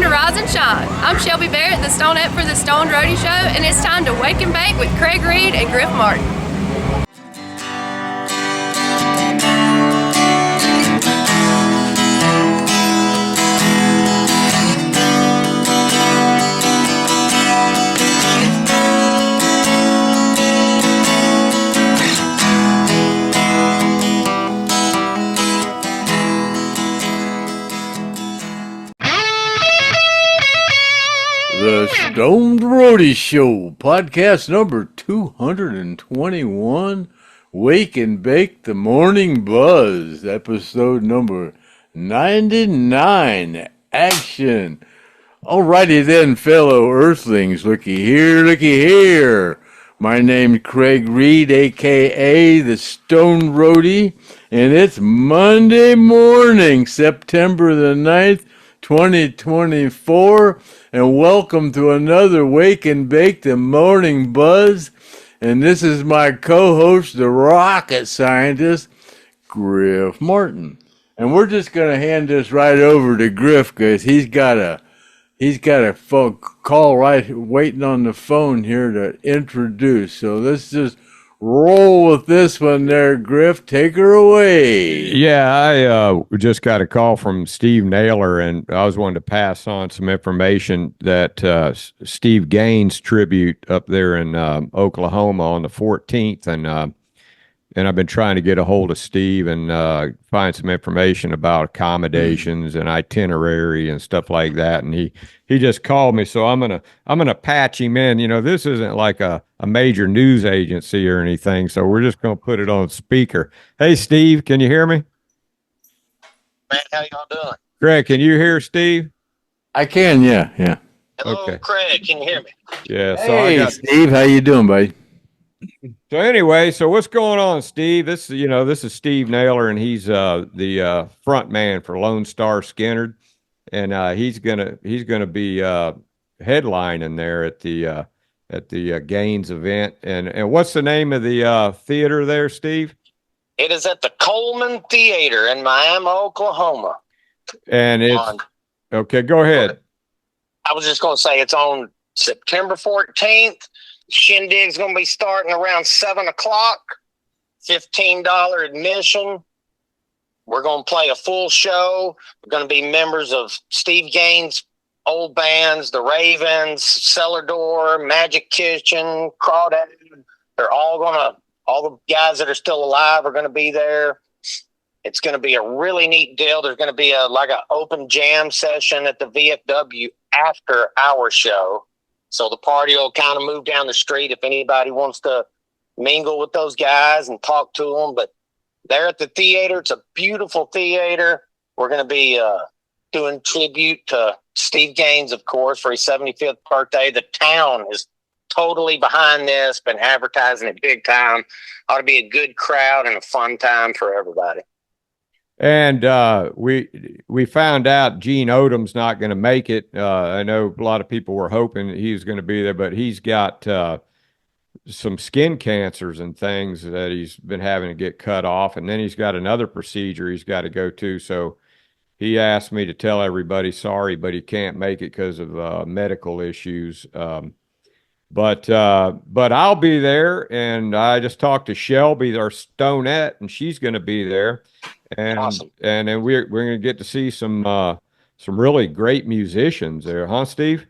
time to rise and shine. I'm Shelby Barrett, the STONED for the STONED Roadie Show, and it's time to wake and bake with Craig Reed and Griff Martin. The STONED Roadie Show, podcast number 221, Wake and Bake the Morning Buzz, episode number 99, action. Alrighty then, fellow earthlings, looky here. My name's Craig Reed, a.k.a. the STONED Roadie, and it's Monday morning, September the 9th, 2024, and welcome to another Wake and Bake the Morning Buzz. And this is my co-host, the rocket scientist, Griff Martin. And we're just going to hand this right over to Griff because he's got a phone call right waiting on the phone here to introduce. So let's just roll with this one there, Griff. Take her away. Yeah, I just got a call from Steve Naylor, and I was wanting to pass on some information that Steve Gaines tribute up there in Oklahoma on the 14th, and I've been trying to get a hold of Steve and find some information about accommodations and itinerary and stuff like that. And he just called me, so I'm gonna patch him in. You know, this isn't like a major news agency or anything, so we're just gonna put it on speaker. Hey, Steve, can you hear me? Man, how y'all doing? Greg, can you hear Steve? I can, yeah. Hello, Okay. Craig. Can you hear me? Yeah. So Hey, Steve, how you doing, buddy? So anyway, so what's going on, Steve? This is Steve Naylor, and he's the front man for Lone Star Skynyrd, and he's gonna be headlining there at the Gaines event. And what's the name of the theater there, Steve? It is at the Coleman Theater in Miami, Oklahoma. And it's okay. Go ahead. I was just going to say it's on September 14th. Shindig's going to be starting around 7 o'clock. $15 admission. We're going to play a full show. We're going to be members of Steve Gaines' old bands, the Ravens, Cellar Door, Magic Kitchen, Crawdad. All the guys that are still alive are going to be there. It's going to be a really neat deal. There's going to be an open jam session at the VFW after our show. So the party will kind of move down the street if anybody wants to mingle with those guys and talk to them. But they're at the theater. It's a beautiful theater. We're going to be doing tribute to Steve Gaines, of course, for his 75th birthday. The town is totally behind this, been advertising it big time. Ought to be a good crowd and a fun time for everybody. And we found out Gene Odom's not going to make it. I know a lot of people were hoping he was going to be there, but he's got some skin cancers and things that he's been having to get cut off, and then he's got another procedure he's got to go to. So he asked me to tell everybody sorry, but he can't make it because of medical issues. But I'll be there, and I just talked to Shelby, our Stonette, and she's going to be there. And Awesome. And then we're going to get to see some really great musicians there, huh, Steve?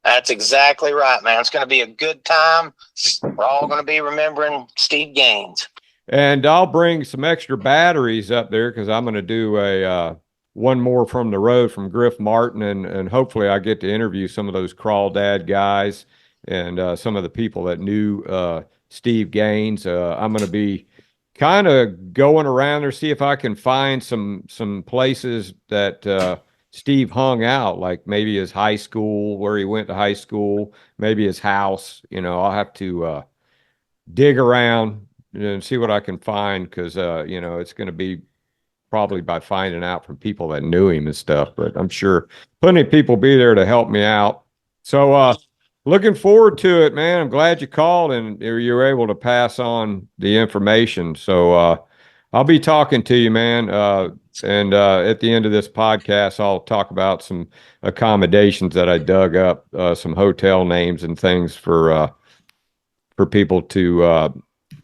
That's exactly right, man. It's going to be a good time. We're all going to be remembering Steve Gaines. And I'll bring some extra batteries up there because I'm going to do a one more from the road from Griff Martin, and hopefully I get to interview some of those Crawdad guys and some of the people that knew Steve Gaines. I'm going to be kind of going around there, see if I can find some places that Steve hung out, like maybe his high school, where he went to high school, maybe his house. You know, I'll have to dig around and see what I can find because, it's going to be probably by finding out from people that knew him and stuff. But I'm sure plenty of people be there to help me out. So looking forward to it, man. I'm glad you called and you were able to pass on the information. So I'll be talking to you, man. And at the end of this podcast, I'll talk about some accommodations that I dug up, some hotel names and things for people to,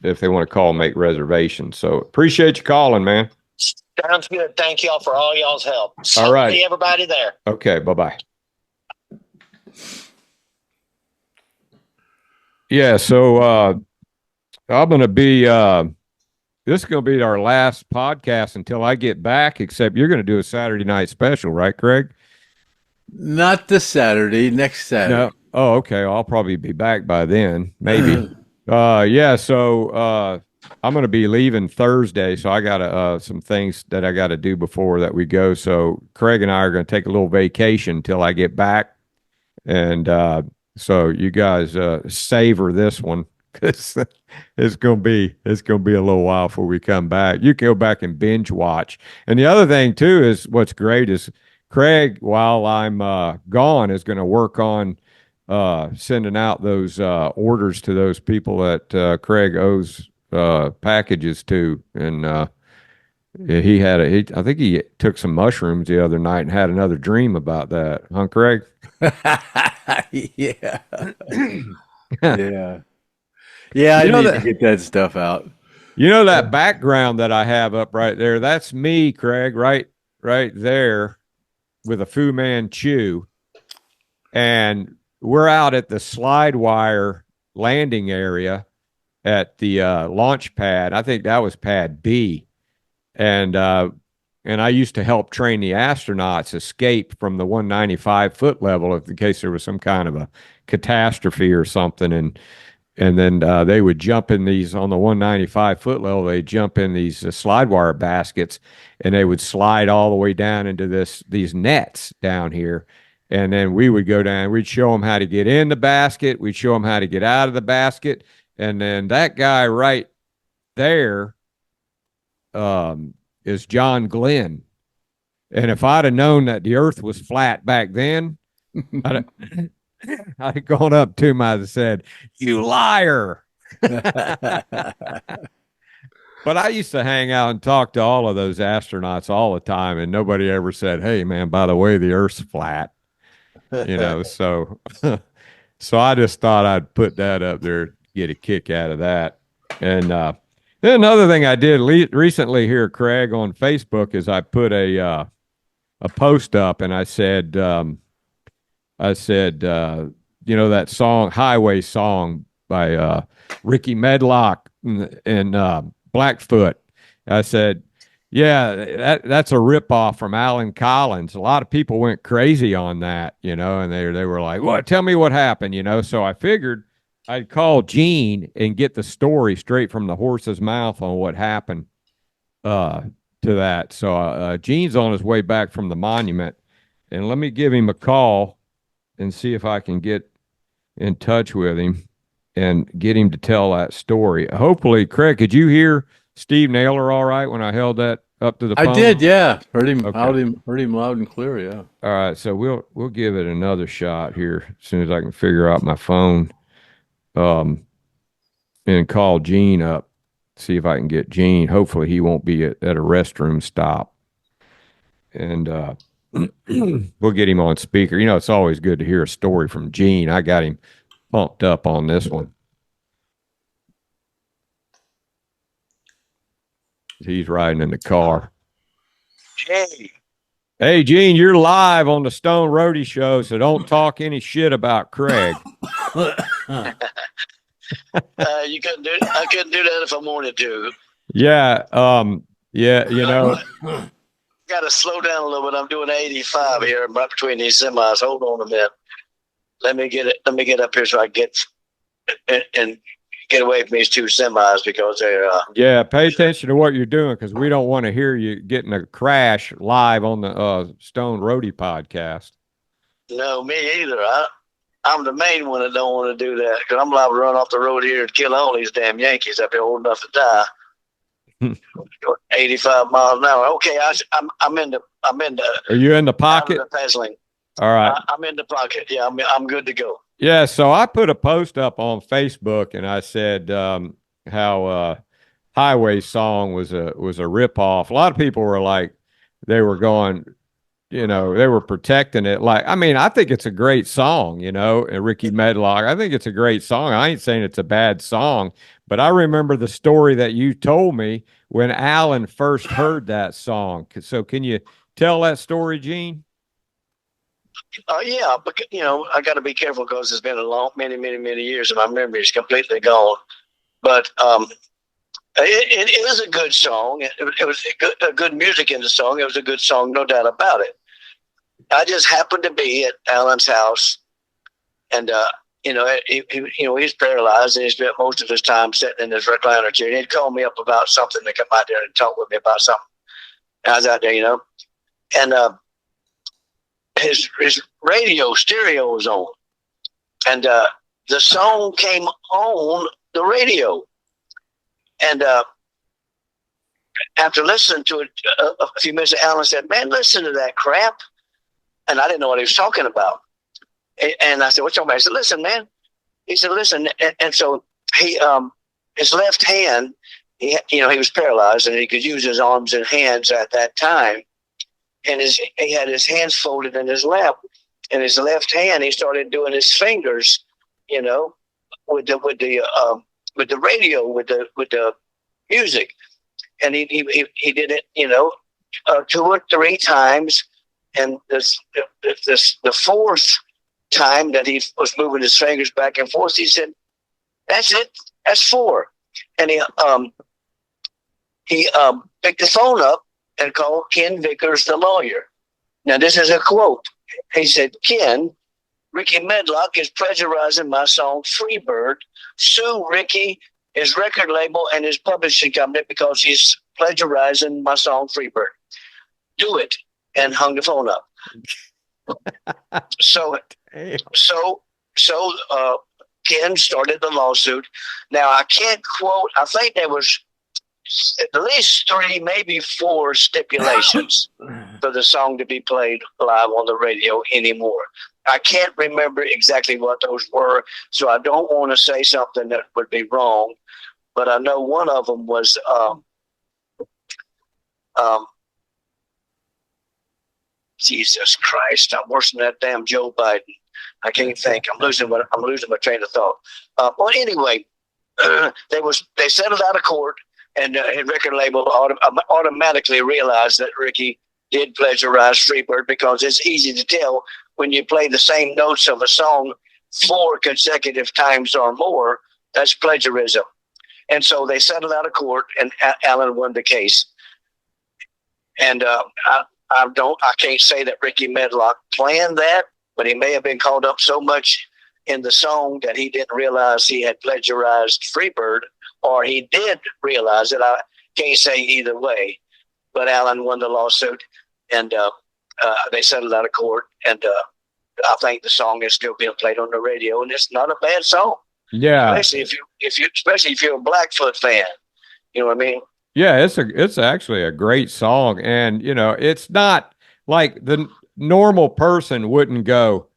if they want to call, make reservations. So appreciate you calling, man. Sounds good. Thank y'all for all y'all's help. All right. See everybody there. Okay. Bye-bye. Yeah. So I'm going to be, this is going to be our last podcast until I get back, except you're going to do a Saturday night special, right, Craig? Not this Saturday, next Saturday. No. Oh, okay. I'll probably be back by then, maybe. Yeah. So I'm going to be leaving Thursday, so I got some things that I got to do before that we go. So Craig and I are going to take a little vacation until I get back, and so you guys savor this one. It's gonna be a little while before we come back. You can go back and binge watch. And the other thing too is what's great is Craig, while I'm gone, is going to work on sending out those orders to those people that Craig owes packages to. And I think he took some mushrooms the other night and had another dream about that, huh, Craig? Yeah. Yeah. Yeah, I need to get that stuff out. You know that background that I have up right there? That's me, Craig, right there with a Fu Manchu. And we're out at the slide wire landing area at the launch pad. I think that was pad B. And I used to help train the astronauts escape from the 195-foot level in case there was some kind of a catastrophe or something. And then they would jump in these on the 195-foot level. They'd jump in these slide wire baskets, and they would slide all the way down into these nets down here. And then we would go down. We'd show them how to get in the basket. We'd show them how to get out of the basket. And then that guy right there is John Glenn. And if I'd have known that the Earth was flat back then, I'd have gone up to him and said, "You liar." But I used to hang out and talk to all of those astronauts all the time, and nobody ever said, "Hey, man, by the way, the Earth's flat." So I just thought I'd put that up there, get a kick out of that. And then another thing I did recently here, Craig, on Facebook is I put a post up, and I said, that song, Highway Song by Ricky Medlock and Blackfoot. I said, yeah, that's a ripoff from Alan Collins. A lot of people went crazy on that, and they were like, "What? Tell me what happened," So I figured I'd call Gene and get the story straight from the horse's mouth on what happened to that. So Gene's on his way back from the monument, and let me give him a call and see if I can get in touch with him and get him to tell that story. Hopefully, Craig, could you hear Steve Naylor all right when I held that up to the phone? I did, yeah. Heard him, Okay. heard him loud and clear, yeah. All right, so we'll give it another shot here as soon as I can figure out my phone, and call Gene up, see if I can get Gene. Hopefully, he won't be at a restroom stop, and we'll get him on speaker. It's always good to hear a story from Gene. I got him pumped up on this one. He's riding in the car. Hey, Gene, you're live on the Stone Roadie show, so don't talk any shit about Craig. You couldn't do. I couldn't do that if I wanted to. Yeah, yeah, Got to slow down a little bit. I'm doing 85 here. I'm right between these semis. Hold on a minute. Let me get it. Let me get up here so I get and get away from these two semis because they're. Yeah, pay attention to what you're doing because we don't want to hear you getting a crash live on the Stone Roadie podcast. No, me either. I'm the main one that don't want to do that because I'm liable to run off the road here and kill all these damn Yankees up there old enough to die. 85 miles an hour. Okay, I'm in the. Are you in the pocket? All right. I'm in the pocket. Yeah, I'm good to go. Yeah, so I put a post up on Facebook and I said how Highway song was a ripoff. A lot of people were like, they were going, you know, they were protecting it. Like, I mean, I think it's a great song, you know, and Ricky Medlock. I think it's a great song. I ain't saying it's a bad song, but I remember the story that you told me when Alan first heard that song. So can you tell that story, Gene? Yeah, but you know, I got to be careful because it's been a long, many years, and my memory is completely gone. But it was a good song. It was a good music in the song. It was a good song, no doubt about it. I just happened to be at Alan's house, and you know, he's paralyzed, and he spent most of his time sitting in his recliner chair. And he'd call me up about something to come out there and talk with me about something. I was out there, you know, and his radio stereo was on, and the song came on the radio. And after listening to it a few minutes, Alan said, "Man, listen to that crap." And I didn't know what he was talking about. And I said, "What's your man?" He said, "Listen, man." He said, "Listen." And so he, his left hand, he was paralyzed and he could use his arms and hands at that time. And he had his hands folded in his lap. And his left hand, he started doing his fingers, you know, with the radio, with the music. And he did it, you know, 2 or 3 times. And the fourth time that he was moving his fingers back and forth, he said, "That's it. That's 4." And he picked the phone up and called Ken Vickers, the lawyer. Now, this is a quote. He said, "Ken, Ricky Medlock is plagiarizing my song Freebird. Sue Ricky, his record label, and his publishing company because he's plagiarizing my song Freebird. Do it." And hung the phone up. So Ken started the lawsuit. Now, I can't quote, I think there was at least 3, maybe 4 stipulations for the song to be played live on the radio anymore. I can't remember exactly what those were, so I don't want to say something that would be wrong, but I know one of them was Jesus Christ, I'm worse than that damn Joe Biden. I can't think. I'm losing my train of thought. Well, anyway, they settled out of court, and his record label automatically realized that Ricky did plagiarize Freebird because it's easy to tell when you play the same notes of a song 4 consecutive times or more. That's plagiarism. And so they settled out of court, and Alan won the case. And I can't say that Ricky Medlock planned that, but he may have been caught up so much in the song that he didn't realize he had plagiarized Freebird, or he did realize it. I can't say either way. But Alan won the lawsuit, and they settled out of court. And I think the song is still being played on the radio, and it's not a bad song. Yeah, especially if you're a Blackfoot fan, you know what I mean. Yeah, it's actually a great song, and you know, it's not like the normal person wouldn't go,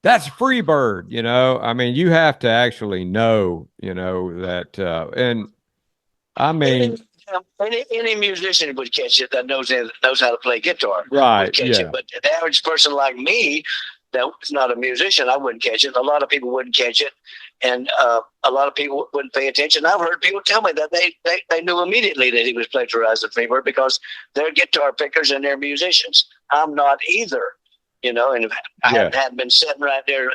"That's Freebird," you know. I mean, you have to actually know, you know, that, and I mean, any musician would catch it that knows how to play guitar, right? Would catch it. But the average person like me, that's not a musician, I wouldn't catch it. A lot of people wouldn't catch it. And a lot of people wouldn't pay attention. I've heard people tell me that they knew immediately that he was plagiarizing Freebird because they're guitar pickers and they're musicians. I'm not either, you know. And if I hadn't been sitting right there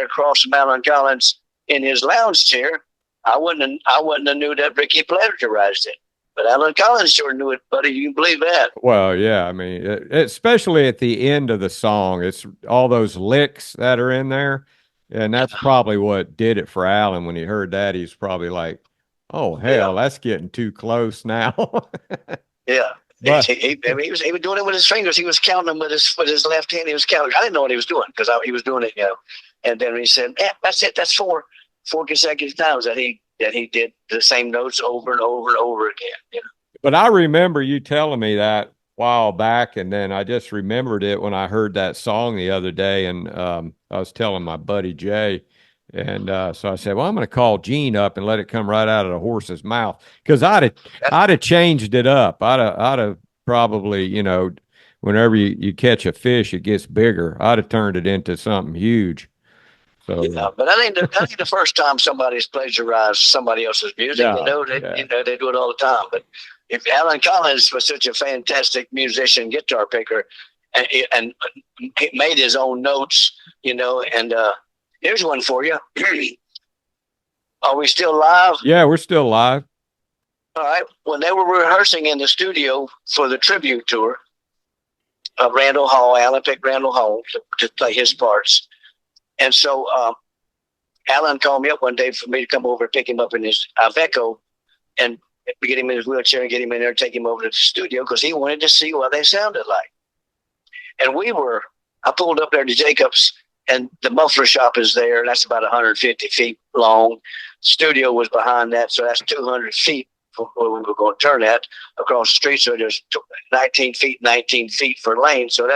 across from Alan Collins in his lounge chair, I wouldn't have knew that Ricky plagiarized it. But Alan Collins sure knew it, buddy. You can believe that. Well, yeah. I mean, especially at the end of the song, it's all those licks that are in there. And that's probably what did it for Alan. When he heard that, he's probably like, "Oh hell, that's getting too close now." Yeah, but, he was doing it with his fingers. He was counting them with his left hand. He was counting. I didn't know what he was doing because he was doing it, you know. And then he said, "Yeah, that's it. That's 4 consecutive times that he did the same notes over and over and over again." You know? But I remember you telling me that while back, and then I just remembered it when I heard that song the other day, and I was telling my buddy Jay, And so I said, well, I'm going to call Gene up and let it come right out of the horse's mouth, because I'd have changed it up. I'd have probably, you know, whenever you catch a fish, it gets bigger. I'd have turned it into something huge. So, yeah, but I think the first time somebody's plagiarized somebody else's music, Yeah, you know, they do it all the time. But if Alan Collins was such a fantastic musician, guitar picker, and he made his own notes, you know, and here's one for you. Are we still live? yeah, we're still live. All right. When they were rehearsing in the studio for the tribute tour, Randall Hall, Alan picked Randall Hall to play his parts. And so Alan called me up one day for me to come over and pick him up in his Iveco and get him in his wheelchair and get him in there and take him over to the studio because he wanted to see what they sounded like. And I pulled up there to Jacobs, and the muffler shop is there, and that's about 150 feet long. Studio was behind that, so that's 200 feet from where we were going to turn at across the street. So there's 19 feet for lane. So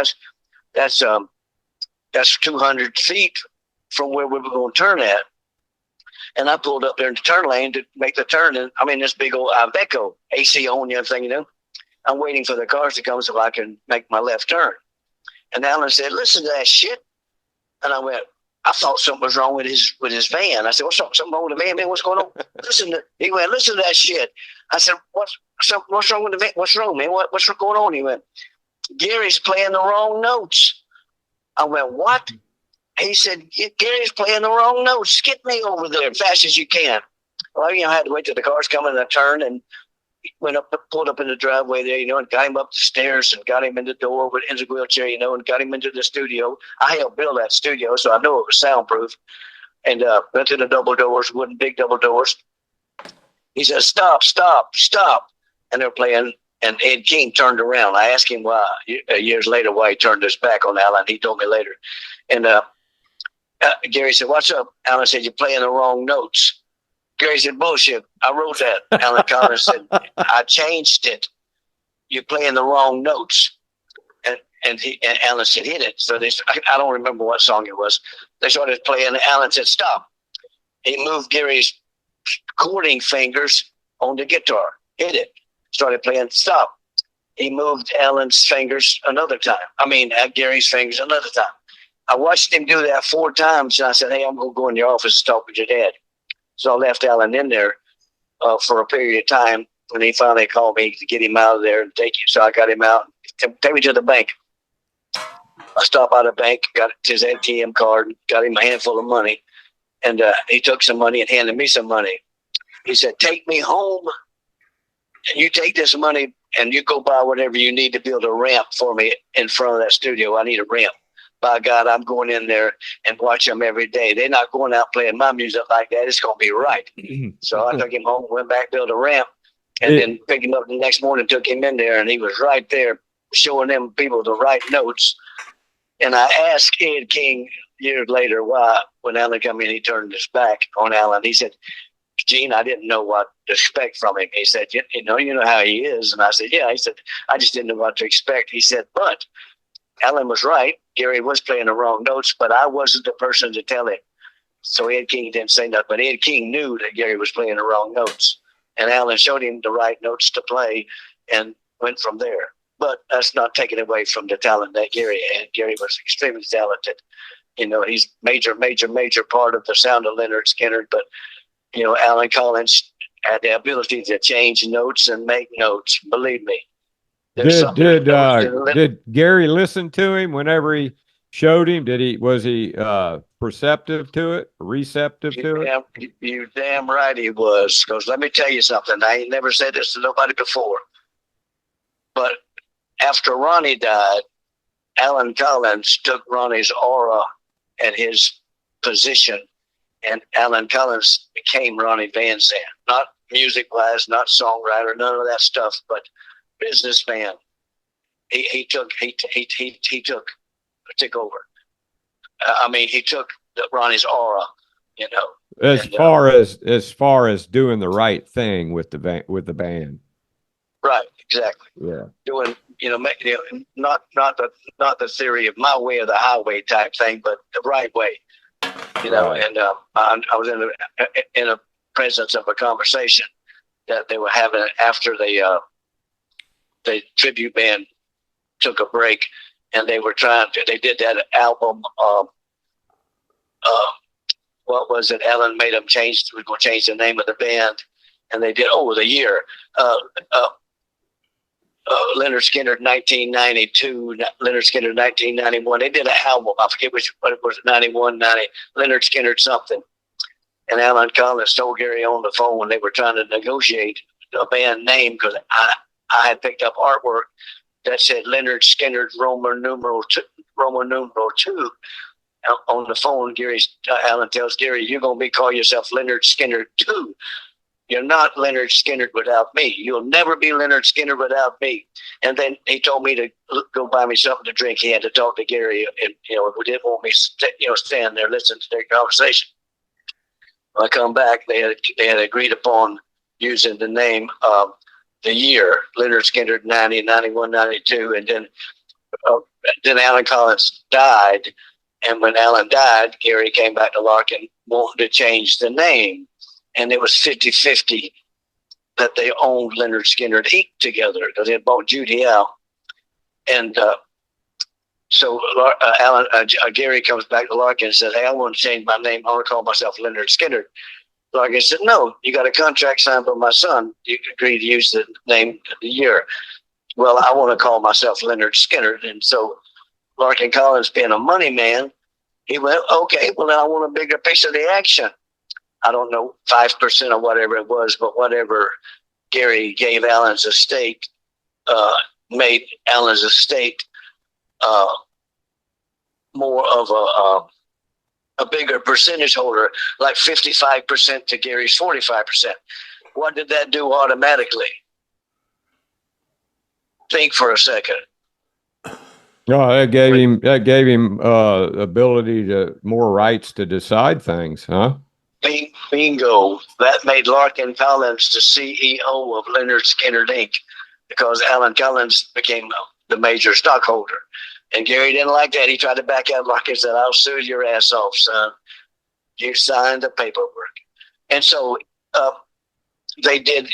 that's 200 feet from where we were going to turn at. And I pulled up there in the turn lane to make the turn. And I'm in this big old Iveco, AC on and everything, you know. I'm waiting for the cars to come so I can make my left turn. And Alan said, listen to that shit. And I went, I thought something was wrong with his van. I said, what's something wrong with the van, man? What's going on? He went, listen to that shit. I said, what's wrong with the van? What's wrong, man? What's going on? He went, Gary's playing the wrong notes. I went, what? He said, Gary's playing the wrong notes. Get me over there as fast as you can. Well, you know, I had to wait till the cars come in and turn, and went up, pulled up in the driveway there, you know, and got him up the stairs and got him in the door in the wheelchair, you know, and got him into the studio. I helped build that studio, so I know it was soundproof. And went to the double doors, wooden big double doors. He said, stop. And they're playing, and Ed King turned around. I asked him why, years later, why he turned his back on Alan. He told me later. And Gary said, what's up? Alan said, you're playing the wrong notes. Gary said, bullshit. I wrote that. Alan Collins said, I changed it. You're playing the wrong notes. And Alan said, hit it. So I don't remember what song it was. They started playing, and Alan said, stop. He moved Gary's chording fingers on the guitar. Hit it. Started playing, stop. He moved Alan's fingers another time. Gary's fingers another time. I watched him do that 4 times, and I said, hey, I'm going to go in your office and talk with your dad. So I left Alan in there for a period of time, and he finally called me to get him out of there and take him. So I got him out, take me to the bank. I stopped by the bank, got his ATM card, got him a handful of money, and he took some money and handed me some money. He said, take me home, and you take this money, and you go buy whatever you need to build a ramp for me in front of that studio. I need a ramp. By God, I'm going in there and watch them every day. They're not going out playing my music like that. It's going to be right. So I took him home, went back, built a ramp, and then picked him up the next morning, took him in there, and he was right there showing them people the right notes. And I asked Ed King years later why, when Alan came in, he turned his back on Alan. He said, Gene, I didn't know what to expect from him. He said, you know how he is. And I said, yeah. He said, I just didn't know what to expect. He said, but Alan was right. Gary was playing the wrong notes, but I wasn't the person to tell him. So Ed King didn't say nothing, but Ed King knew that Gary was playing the wrong notes. And Alan showed him the right notes to play and went from there. But that's not taken away from the talent that Gary had. Gary was extremely talented. You know, he's major part of the sound of Lynyrd Skynyrd. But, you know, Alan Collins had the ability to change notes and make notes. Believe me. Did Gary listen to him whenever he showed him? Was he perceptive to it, receptive to it? You damn right he was. Because let me tell you something. I ain't never said this to nobody before. But after Ronnie died, Alan Collins took Ronnie's aura and his position, and Alan Collins became Ronnie Van Zant. Not music-wise, not songwriter, none of that stuff, but businessman. He took over. He took Ronnie's aura, you know. As far as doing the right thing with the band. Right, exactly. Yeah. Doing, not the theory of my way or the highway type thing, but the right way. you know, Right. and I was in the presence of a conversation that they were having after the tribute band took a break, and they did that album. What was it? Ellen made them change. We're going to change the name of the band, and they did. Oh, the year. Lynyrd Skynyrd 1992, Lynyrd Skynyrd 1991. They did an album. I forget what it was, 91, 90. Lynyrd Skynyrd something. And Alan Collins told Gary on the phone when they were trying to negotiate a band name, because I had picked up artwork that said Lynyrd Skynyrd Roman numeral 2. On the phone, Alan tells Gary, "You're going to call yourself Lynyrd Skynyrd 2. You're not Lynyrd Skynyrd without me. You'll never be Lynyrd Skynyrd without me." And then he told me to go buy me something to drink. He had to talk to Gary, and we didn't want me, stand there listening to their conversation. When I come back, they had agreed upon using the name of the year, Lynyrd Skynyrd 90, 91, 92, and then Alan Collins died. And when Alan died, Gary came back to Larkin wanting to change the name. And it was 50-50 that they owned Lynyrd Skynyrd Inc. together, because they had bought Judy out. And so Gary comes back to Larkin and says, "Hey, I want to change my name. I want to call myself Lynyrd Skynyrd." Larkin said, "No, you got a contract signed by my son. You agree to use the name of the year." "Well, I want to call myself Lynyrd Skynyrd." And so Larkin Collins, being a money man, he went, "Okay, well, then I want a bigger piece of the action." I don't know, 5% or whatever it was, but whatever Gary gave Alan's estate made Alan's estate more of a bigger percentage holder, like 55% to Gary's 45%. What did that do automatically? Think for a second. Oh, that gave him ability to more rights to decide things, huh? Bingo. That made Larkin Collins the CEO of Lynyrd Skynyrd Inc. because Alan Collins became the major stockholder. And Gary didn't like that. He tried to back out. Larkin said, "I'll sue your ass off, son. You signed the paperwork." And so they did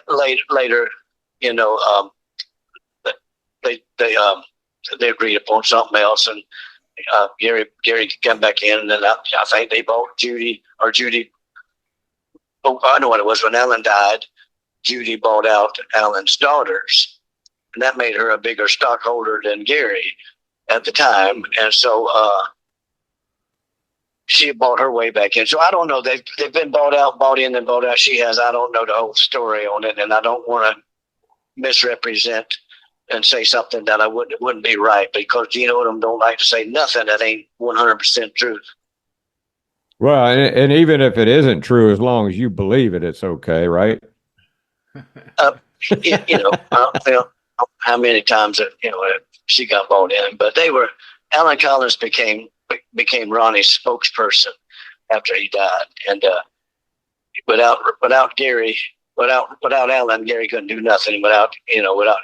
later, they agreed upon something else, and Gary came back in, and then I think they bought Judy. Oh, I know what it was. When Alan died, Judy bought out Alan's daughters, and that made her a bigger stockholder than Gary at the time. And so she bought her way back in. So I don't know. They've been bought out, bought in, and bought out. She has. I don't know the whole story on it, and I don't want to misrepresent and say something that I wouldn't be right, because Gino and them don't like to say nothing that ain't 100% truth. Well, and even if it isn't true, as long as you believe it, it's okay, right? I don't know how many times she got bought in, but Alan Collins became Ronnie's spokesperson after he died, and without Gary, without Alan, Gary couldn't do nothing. Without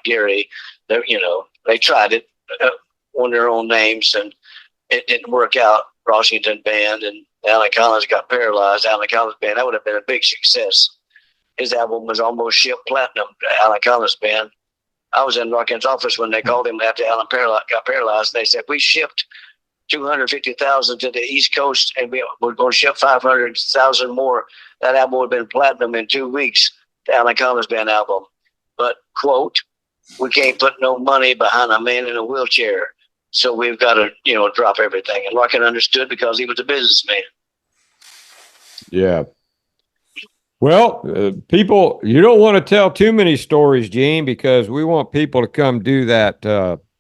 Gary, they tried it on their own names, and it didn't work out. Washington Band and Alan Collins got paralyzed. Alan Collins Band, that would have been a big success. His album was almost shipped platinum to Alan Collins Band. I was in Larkin's office when they called him after Alan got paralyzed. They said, "We shipped 250,000 to the East Coast, and we're going to ship 500,000 more. That album would have been platinum in 2 weeks, the Alan Collins Band album. But, quote, we can't put no money behind a man in a wheelchair, so we've got to, drop everything." And Larkin understood because he was a businessman. Yeah. Well, people, you don't want to tell too many stories, Gene, because we want people to come do that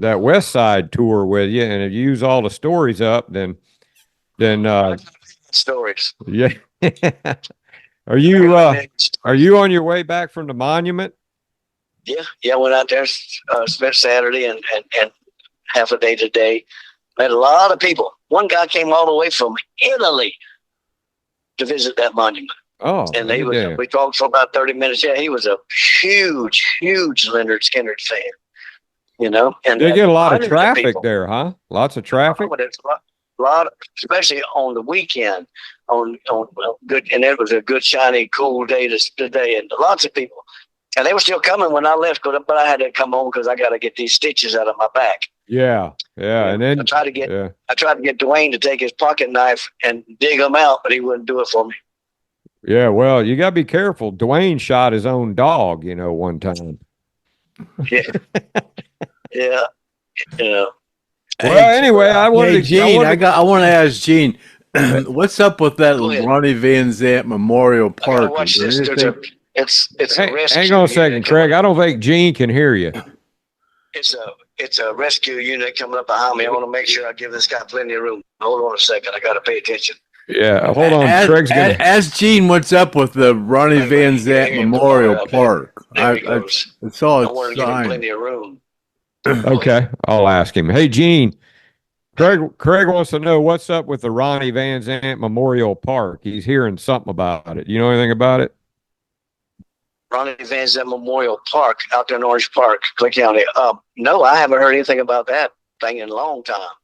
West Side tour with you. And if you use all the stories up, then Stories. Yeah. Are you on your way back from the monument? Yeah. Went out there, spent Saturday and half a day today. Met a lot of people. One guy came all the way from Italy to visit that monument. Oh, and we talked for about 30 minutes. Yeah, he was a huge Lynyrd Skynyrd fan. And they get a lot of traffic there, huh? Lots of traffic. Oh, lot, especially on the weekend, on well, good, and it was a good, shiny, cool day today, and lots of people, and they were still coming when I left, but I had to come home because I got to get these stitches out of my back. Yeah. And then I tried to get Dwayne to take his pocket knife and dig them out, but he wouldn't do it for me. Yeah, well, you got to be careful. Dwayne shot his own dog, one time. Yeah. Yeah. Well, anyway, I wanted Hey, Gene, I want to ask Gene, what's up with that Ronnie Van Zant Memorial Park? Watch this. It's a rescue. Hang on a second, Craig. I don't think Gene can hear you. It's a rescue unit coming up behind me. I want to make sure I give this guy plenty of room. Hold on a second. I got to pay attention. Yeah, hold on. Craig's gonna ask Gene what's up with the Ronnie Van Zant Memorial Park. It's all I want to give him plenty of room. Okay, I'll ask him. Hey, Gene, Craig wants to know what's up with the Ronnie Van Zant Memorial Park. He's hearing something about it. You know anything about it? Ronnie Van Zant Memorial Park out there in Orange Park, Clay County. No, I haven't heard anything about that thing in a long time.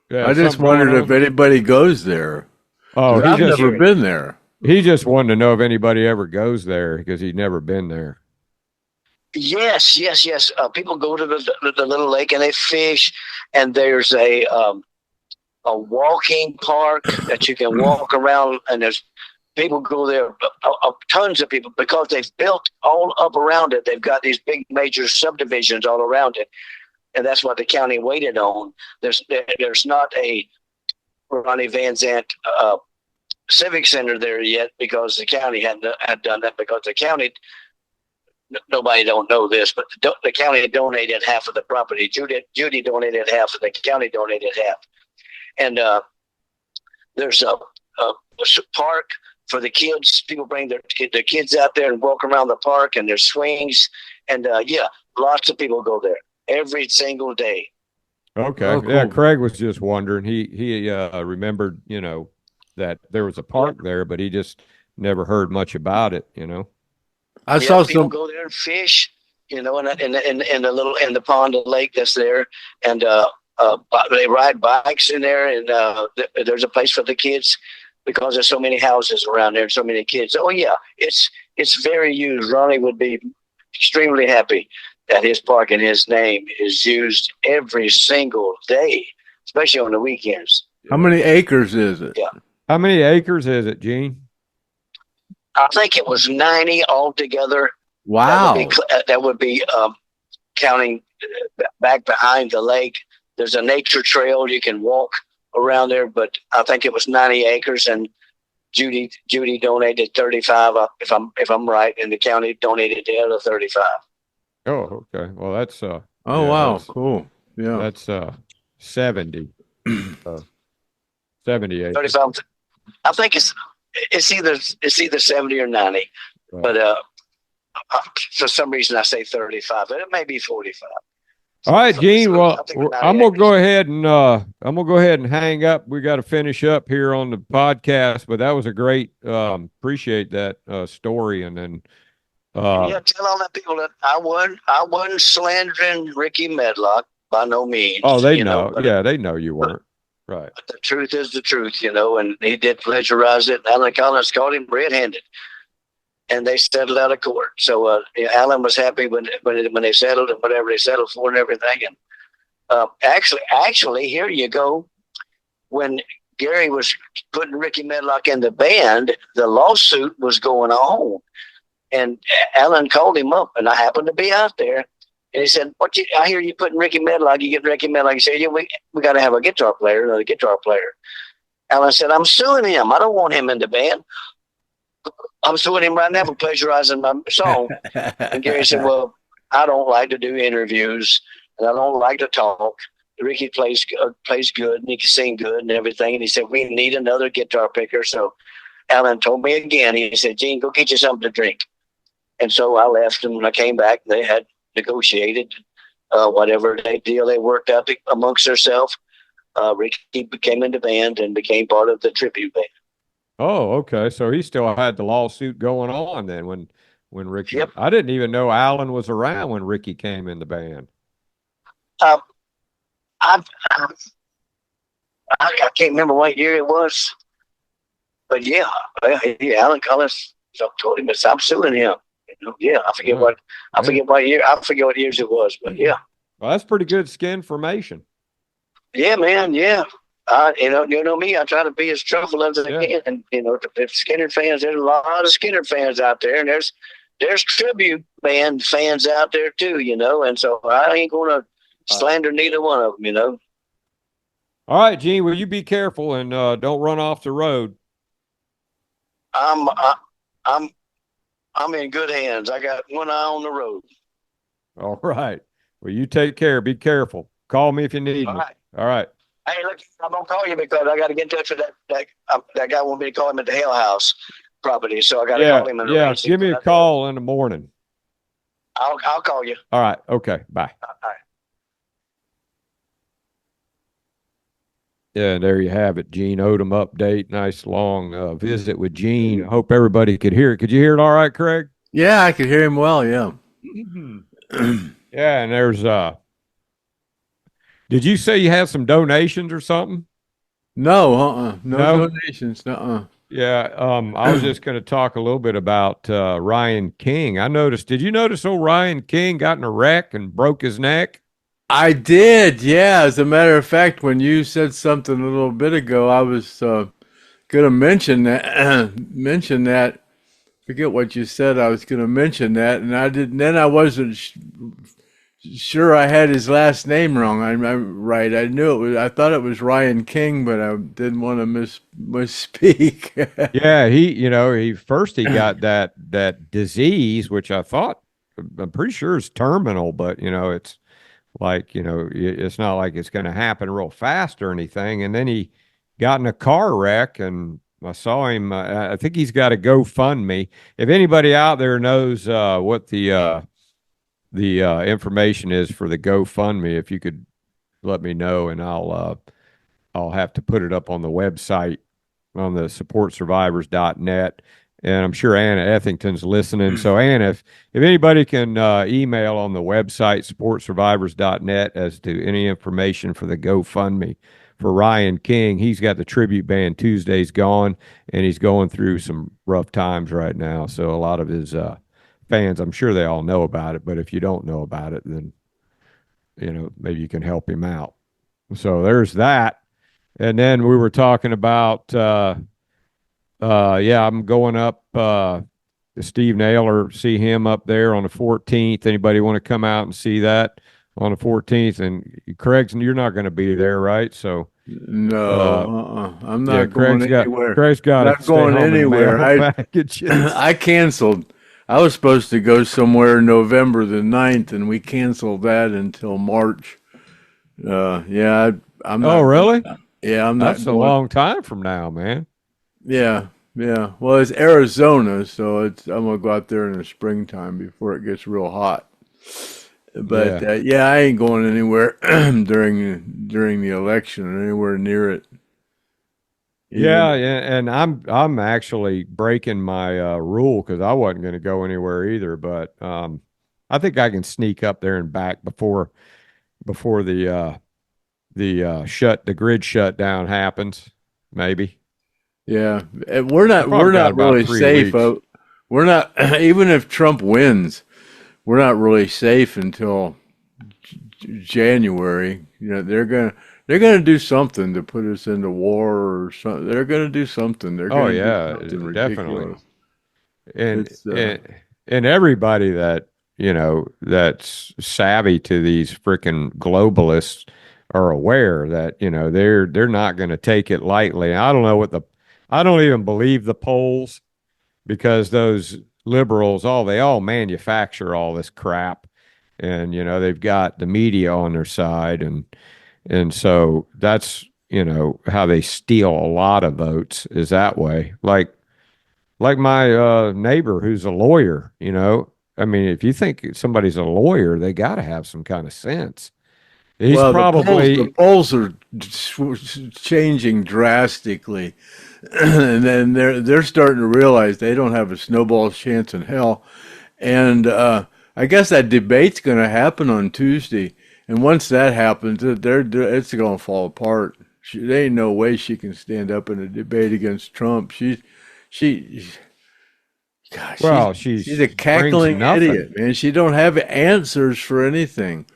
Yeah, I just wondered if anybody goes there. Oh, I've never been there. He just wanted to know if anybody ever goes there because he'd never been there. Yes. People go to the little lake and they fish, and there's a walking park that you can walk around, and there's people go there, tons of people, because they've built all up around it. They've got these big major subdivisions all around it. And that's what the county waited on. There's not a Ronnie Van Zant Civic Center there yet because the county had done that, because the county, nobody don't know this, but the county donated half of the property. Judy donated half, and the county donated half. And there's a park for the kids. People bring their kids out there and walk around the park, and there's swings. And lots of people go there every single day. Okay. Oh, cool. Yeah, Craig was just wondering. He remembered, that there was a park there, but he just never heard much about it, I saw people go there and fish, in the pond and lake that's there, and they ride bikes in there, and there's a place for the kids because there's so many houses around there and so many kids. Oh yeah, it's very used. Ronnie would be extremely happy that his park and his name is used every single day, especially on the weekends. How many acres is it? Yeah. How many acres is it, Gene? I think it was 90 altogether. Wow. That would be counting back behind the lake. There's a nature trail you can walk around there, but I think it was 90 acres, and Judy donated 35, if I'm right, and the county donated the other 35. Oh, okay. Well, that's wow, cool. Yeah, that's 70. 70 acres. 35. I think it's either 70 or 90, right. But for some reason I say 35, but it may be 45. All right, Gene. Well, I'm gonna go ahead and hang up. We got to finish up here on the podcast, but that was a great. Appreciate that story, and then. Tell all the people that I wasn't slandering Ricky Medlock by no means. Oh, they know. Yeah, they know you weren't. Right. But the truth is the truth, and he did plagiarize it. Alan Collins caught him red-handed, and they settled out of court. So Alan was happy when they settled and whatever they settled for and everything. And actually, here you go. When Gary was putting Ricky Medlock in the band, the lawsuit was going on. And Alan called him up, and I happened to be out there. And he said, I hear you putting Ricky Medlock. You get Ricky Medlock. He said, we got to have a guitar player, another guitar player. Alan said, I'm suing him. I don't want him in the band. I'm suing him right now for plagiarizing my song. And Gary said, well, I don't like to do interviews, and I don't like to talk. Ricky plays good, and he can sing good and everything. And he said, we need another guitar picker. So Alan told me again, he said, Gene, go get you something to drink. And so I left, and when I came back, they had negotiated whatever deal they worked out amongst themselves. Ricky became in the band and became part of the tribute band. Oh, okay. So he still had the lawsuit going on then when Ricky. Yep. I didn't even know Alan was around when Ricky came in the band. I can't remember what year it was, but yeah, Alan Collins told him I'm suing him. Yeah, I forget what year, I forget what years it was, but yeah. Well, that's pretty good skin formation. Yeah, man. Yeah. You know me, I try to be as truthful as I can. And, if Skynyrd fans, there's a lot of Skynyrd fans out there, and there's tribute band fans out there too, and so I ain't going to slander neither one of them, All right, Gene, will you be careful and don't run off the road? I'm in good hands. I got one eye on the road. All right. Well, you take care. Be careful. Call me if you need me. Right. All right. Hey, look, I'm gonna call you because I got to get in touch with that guy. Want me to call him at the Hell House property, so I got to call him. And give me a call in the morning. I'll call you. All right. Okay. Bye. All right. Yeah, there you have it. Gene Odom update. Nice long visit with Gene. I hope everybody could hear it. Could you hear it all right, Craig? Yeah, I could hear him well. Yeah. Yeah, and there's did you say you have some donations or something? No, no donations. Yeah, I was just going to talk a little bit about Ryan King. Did you notice old Ryan King got in a wreck and broke his neck? I did, yeah. As a matter of fact, when you said something a little bit ago, I was going to mention that. Forget what you said. I was going to mention that, and I didn't. Then I wasn't sure I had his last name wrong. I'm right. I knew it was. I thought it was Ryan King, but I didn't want to misspeak. Yeah, he got that disease, which I'm pretty sure is terminal, but it's like it's not like it's going to happen real fast or anything. And then he got in a car wreck, and I saw him. I think he's got a GoFundMe. If anybody out there knows what the information is for the GoFundMe, if you could let me know, and I'll have to put it up on the website on the supportsurvivors.net. And I'm sure Anna Ethington's listening. So Anna, if anybody can email on the website supportsurvivors.net as to any information for the GoFundMe for Ryan King. He's got the tribute band Tuesday's Gone, and he's going through some rough times right now. So a lot of his fans, I'm sure they all know about it, but if you don't know about it, then maybe you can help him out. So there's that. And then we were talking about I'm going up to Steve Naylor, see him up there on the 14th. Anybody want to come out and see that on the 14th? And Craig's, you're not going to be there, right? So no, I'm not going anywhere. Craig's got not going anywhere. I canceled. I was supposed to go somewhere November the 9th, and we canceled that until March. I'm not. Oh, really? Yeah, I'm not. That's a long time from now, man. Yeah. Well, it's Arizona, so I'm gonna go out there in the springtime before it gets real hot. But I ain't going anywhere during the election or anywhere near it. And I'm actually breaking my rule because I wasn't going to go anywhere either. But I think I can sneak up there and back before the grid shutdown happens, maybe. Yeah, we're not really safe. We're not, even if Trump wins, we're not really safe until January. They're gonna do something to put us into war or something. They're gonna do something. They're gonna do something definitely. Ridiculous. And everybody that that's savvy to these freaking globalists are aware that they're not going to take it lightly. I don't even believe the polls, because those liberals they all manufacture all this crap, and they've got the media on their side, and so that's how they steal a lot of votes, is that way. Like my neighbor who's a lawyer. I mean, if you think somebody's a lawyer, they got to have some kind of sense. He's probably the polls are changing drastically, and then they're starting to realize they don't have a snowball's chance in hell. And I guess that debate's going to happen on Tuesday, and once that happens, it's going to fall apart. there ain't no way she can stand up in a debate against Trump. She, gosh, Well, she's a brings cackling nothing. idiot, man. She don't have answers for anything.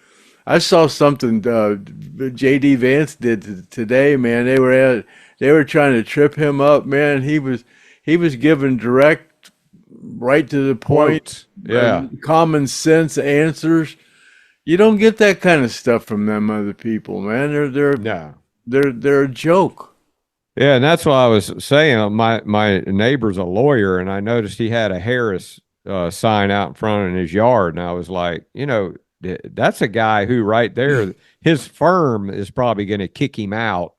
I saw something J.D. Vance did today, man. They were trying to trip him up, man. He was giving direct, right to the point, Quotes. Yeah. common sense answers. You don't get that kind of stuff from them other people, man. No. They're a joke. Yeah, and that's what I was saying. My neighbor's a lawyer, and I noticed he had a Harris sign out in front of his yard, and I was like, that's a guy who right there, his firm is probably going to kick him out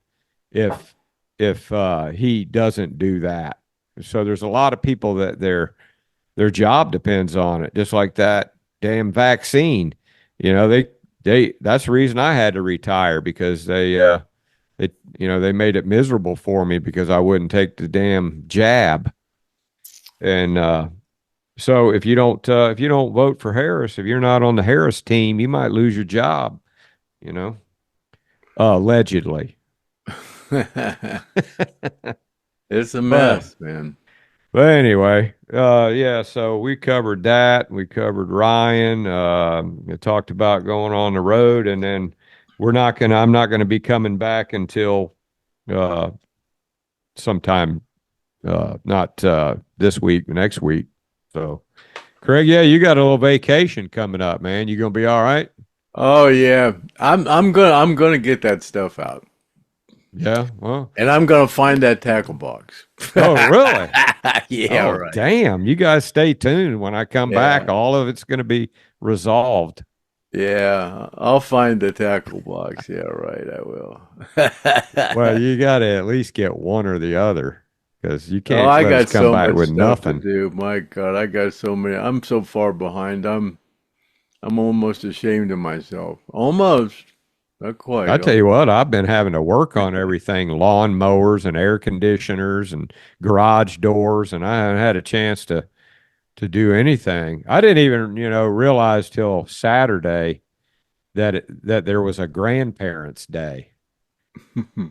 if he doesn't do that. So there's a lot of people that their job depends on it, just like that damn vaccine. They that's the reason I had to retire, because they made it miserable for me because I wouldn't take the damn jab. And so if you don't vote for Harris, if you're not on the Harris team, you might lose your job, allegedly. It's a mess, man. But anyway, yeah, so we covered that. We covered Ryan. We talked about going on the road, and then I'm not gonna be coming back until sometime not this week, next week. So Craig, yeah, you got a little vacation coming up, man. You gonna be all right? Oh yeah. I'm gonna get that stuff out. Yeah, well. And I'm gonna find that tackle box. Oh, really? Yeah, oh, right. Damn. You guys stay tuned. When I come back, all of it's gonna be resolved. Yeah, I'll find the tackle box. Yeah, right, I will. Well, you gotta at least get one or the other, because you can't I let got us come so back much with stuff nothing. to do. My God, I got so many. I'm so far behind. I'm almost ashamed of myself. Almost. Not quite. I tell you what, I've been having to work on everything, lawn mowers and air conditioners and garage doors, and I haven't had a chance to do anything. I didn't even, realize till Saturday that there was a grandparents' day.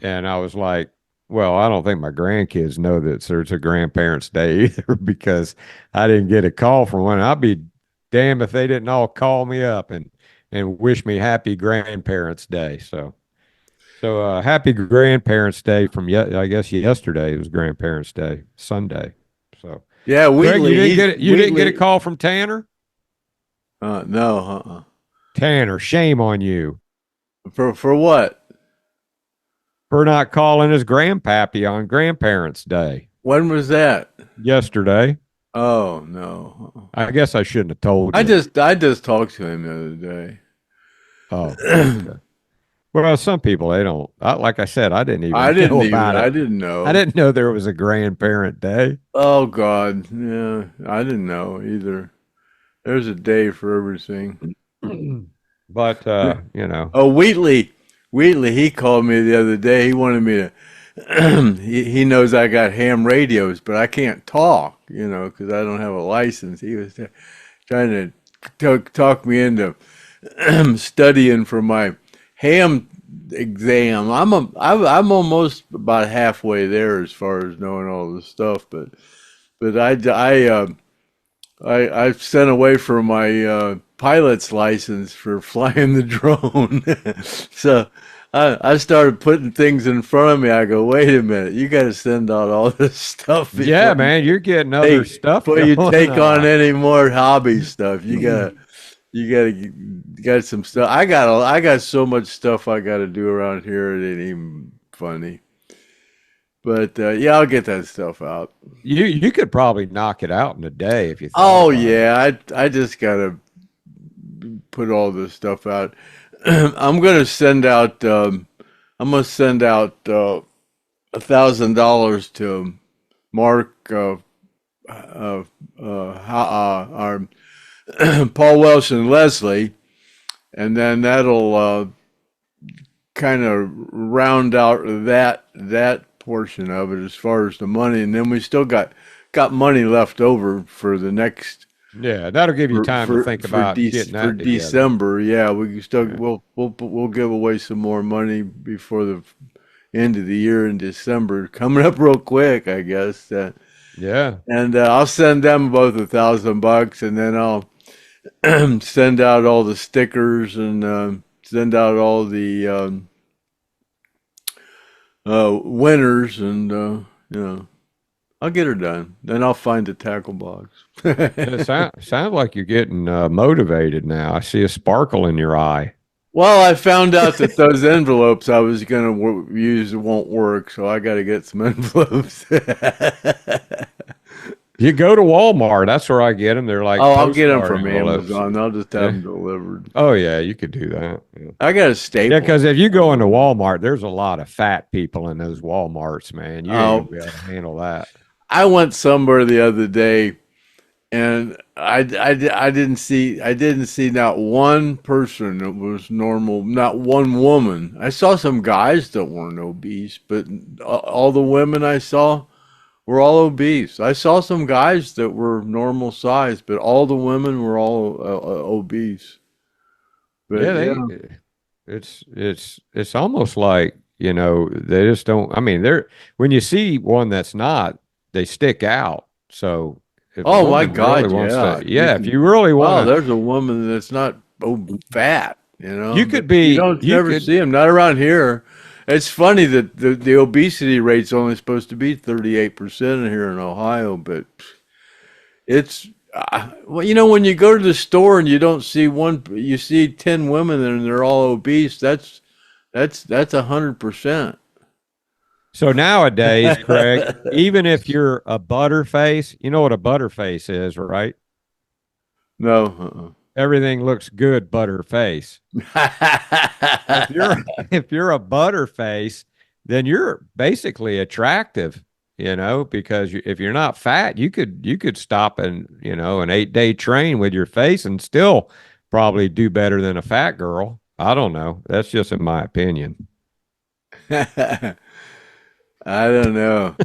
And I was like, well, I don't think my grandkids know that there's a grandparents' day either, because I didn't get a call from one. I'd be damned if they didn't all call me up and wish me happy grandparents' day. So happy grandparents' day from I guess yesterday. It was grandparents' day, Sunday. So yeah, Greg, you didn't get a call from Tanner? No. Tanner, shame on you. For what? For not calling his grandpappy on grandparents' day. When was that? Yesterday. Oh no. I guess I shouldn't have told you. I just talked to him the other day. Oh. Okay. Well, some people, they don't. Like I said, I didn't know about it. I didn't know. I didn't know there was a grandparent day. Oh God, yeah, I didn't know either. There's a day for everything. But Oh, Wheatley, he called me the other day. He wanted me to. he knows I got ham radios, but I can't talk, because I don't have a license. He was trying to talk me into studying for my ham exam. I'm almost about halfway there as far as knowing all this stuff, but I sent away for my pilot's license for flying the drone. So I started putting things in front of me. I go, wait a minute, you got to send out all this stuff. Yeah, man, you're getting other stuff. Before you take on any more hobby stuff, you got some stuff. I got so much stuff I got to do around here. It ain't even funny. But yeah, I'll get that stuff out. You could probably knock it out in a day if you. Oh yeah, I just gotta put all this stuff out. I'm gonna send out $1,000 to Mark, our Paul Welsh and Leslie, and then that'll kind of round out that portion of it as far as the money, and then we still got money left over for the next. Yeah, that'll give you time to think about getting that for December. Yeah, we can still we'll give away some more money before the end of the year in December, coming up real quick, I guess. Yeah. And I'll send them both $1,000, and then I'll send out all the stickers and send out all the winners, and I'll get her done. Then I'll find the tackle box. It sounds like you're getting motivated now. I see a sparkle in your eye. Well, I found out that those envelopes I was going to use won't work, so I got to get some envelopes. You go to Walmart. That's where I get them. They're like, I'll get them from envelopes. Amazon. I'll just have them delivered. Oh, yeah, you could do that. Yeah. I got a staple. Yeah, because if you go into Walmart, there's a lot of fat people in those Walmarts, man. You ain't gonna be able to handle that. I went somewhere the other day, and I didn't see not one person that was normal, not one woman. I saw some guys that weren't obese, but all the women I saw were all obese. I saw some guys that were normal size, but all the women were all obese. But, Yeah, it's almost like, they just don't. I mean, when you see one that's not, they stick out. So, if a oh my woman God, really wants yeah. to- yeah. If you really Oh, want, there's a woman that's not fat, you could be. You don't never see them, not around here. It's funny that the obesity rate's only supposed to be 38% here in Ohio, but it's well, when you go to the store and you don't see one, you see 10 women and they're all obese. That's 100%. So nowadays, Craig, even if you're a butterface, you know what a butterface is, right? No. Everything looks good, butterface. If you're a butterface, then you're basically attractive, because if you're not fat, you could stop in, an 8-day train with your face and still probably do better than a fat girl. I don't know. That's just in my opinion. I don't know.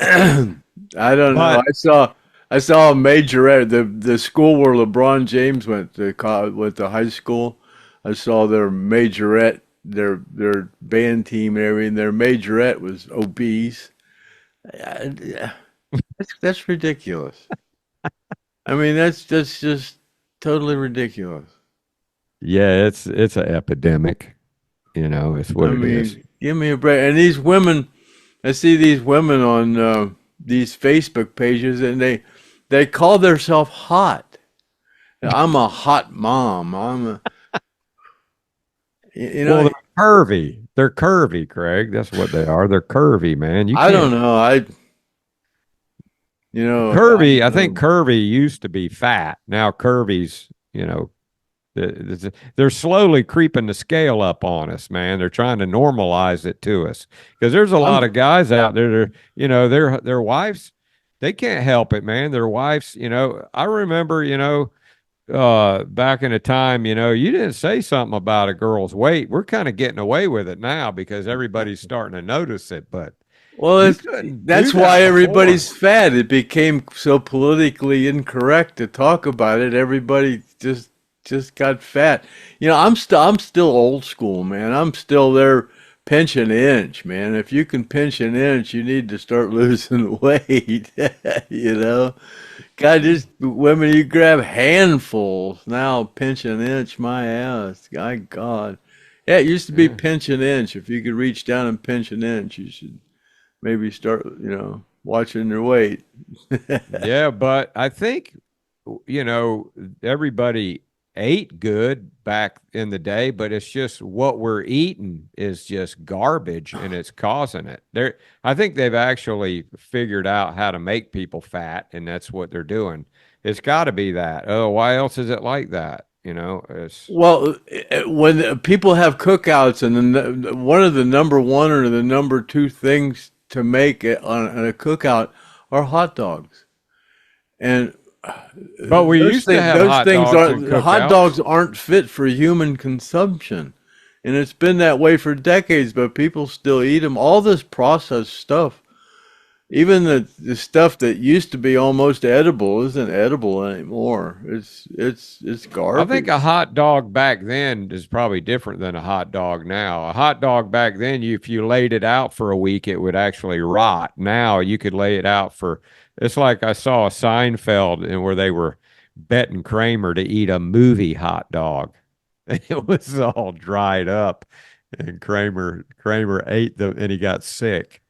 I don't know. I saw a majorette. The school where LeBron James went to high school. I saw their majorette, their band team and everything. Their majorette was obese. That's ridiculous. I mean, that's just totally ridiculous. Yeah, it's an epidemic. It's what it is. Give me a break. And these women, I see these women on these Facebook pages, and they call themselves hot. I'm a hot mom. Well, they're curvy. They're curvy, Craig. That's what they are. They're curvy, man. I don't know. Curvy. I think curvy used to be fat. Now curvy's, they're slowly creeping the scale up on us, man. They're trying to normalize it to us because there's a lot of guys out there that, their wives, they can't help it, man. Their wives, I remember, back in the time, you didn't say something about a girl's weight. We're kind of getting away with it now because everybody's starting to notice it, but well, that's why everybody's fat. It became so politically incorrect to talk about it. Everybody just got fat. I'm still old school, man. I'm still there. Pinch an inch, man. If you can pinch an inch, you need to start losing weight. God, just women, you grab handfuls. Now pinch an inch, my ass. My God. Yeah, it used to be pinch an inch. If you could reach down and pinch an inch, you should maybe start, watching your weight. Yeah, but I think, everybody ate good back in the day, but it's just what we're eating is just garbage and it's causing it. I think they've actually figured out how to make people fat, and that's what they're doing. It's got to be that. Oh, why else is it like that? Well, when people have cookouts, and one of the number one or the number two things to make on a cookout are hot dogs. But we used to have hot dogs aren't fit for human consumption, and it's been that way for decades. But people still eat them. All this processed stuff even the stuff that used to be almost edible isn't edible anymore. It's I think garbage. a hot dog back then is probably different than a hot dog now. A hot dog back then, if you laid it out for a week, it would actually rot. Now you could lay it out for. It's like I saw a Seinfeld and where they were betting Kramer to eat a movie hot dog, and it was all dried up, and Kramer ate them and he got sick.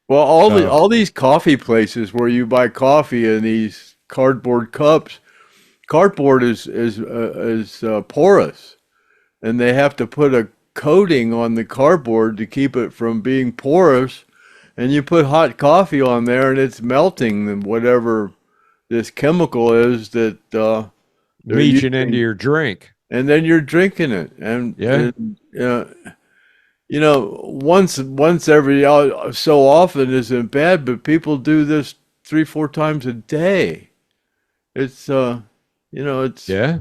Well, So all these coffee places where you buy coffee in these cardboard cups, cardboard is porous, and they have to put a coating on the cardboard to keep it from being porous. And you put hot coffee on there, and it's melting whatever this chemical is that they're leaching into using, your drink. and then you're drinking it. And, Yeah. once every so often isn't bad, but people do this 3, 4 times a day. It's it's Yeah.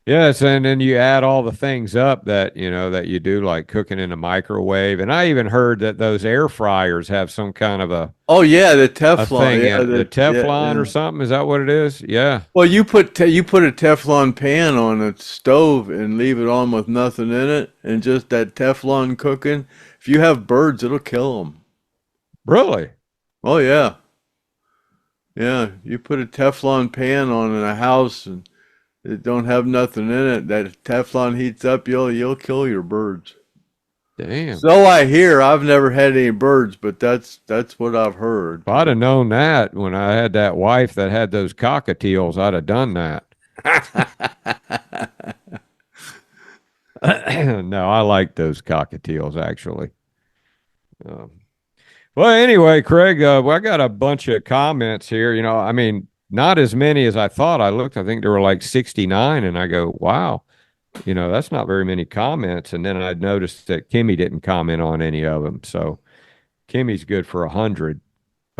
Yes, and then you add all the things up that that you do, like cooking in a microwave. And I even heard that those air fryers have some kind of oh yeah, the a Teflon, thing yeah, in the Teflon yeah. or something. Is that what it is? Yeah. Well, you put a Teflon pan on a stove and leave it on with nothing in it, and just that Teflon cooking. If you have birds, it'll kill them. Really? Oh yeah, yeah. You put a Teflon pan on in a house and it don't have nothing in it. That Teflon heats up, you'll kill your birds. Damn. So I hear. I've never had any birds, but that's what I've heard. If I'd have known that when I had that wife that had those cockatiels, I'd have done that. No, I like those cockatiels actually. Um, well, anyway, Craig, well, I got a bunch of comments here. I mean, not as many as I thought. I looked, I think there were like 69, and I go, wow, that's not very many comments. And then I noticed that Kimmy didn't comment on any of them. So Kimmy's good for 100.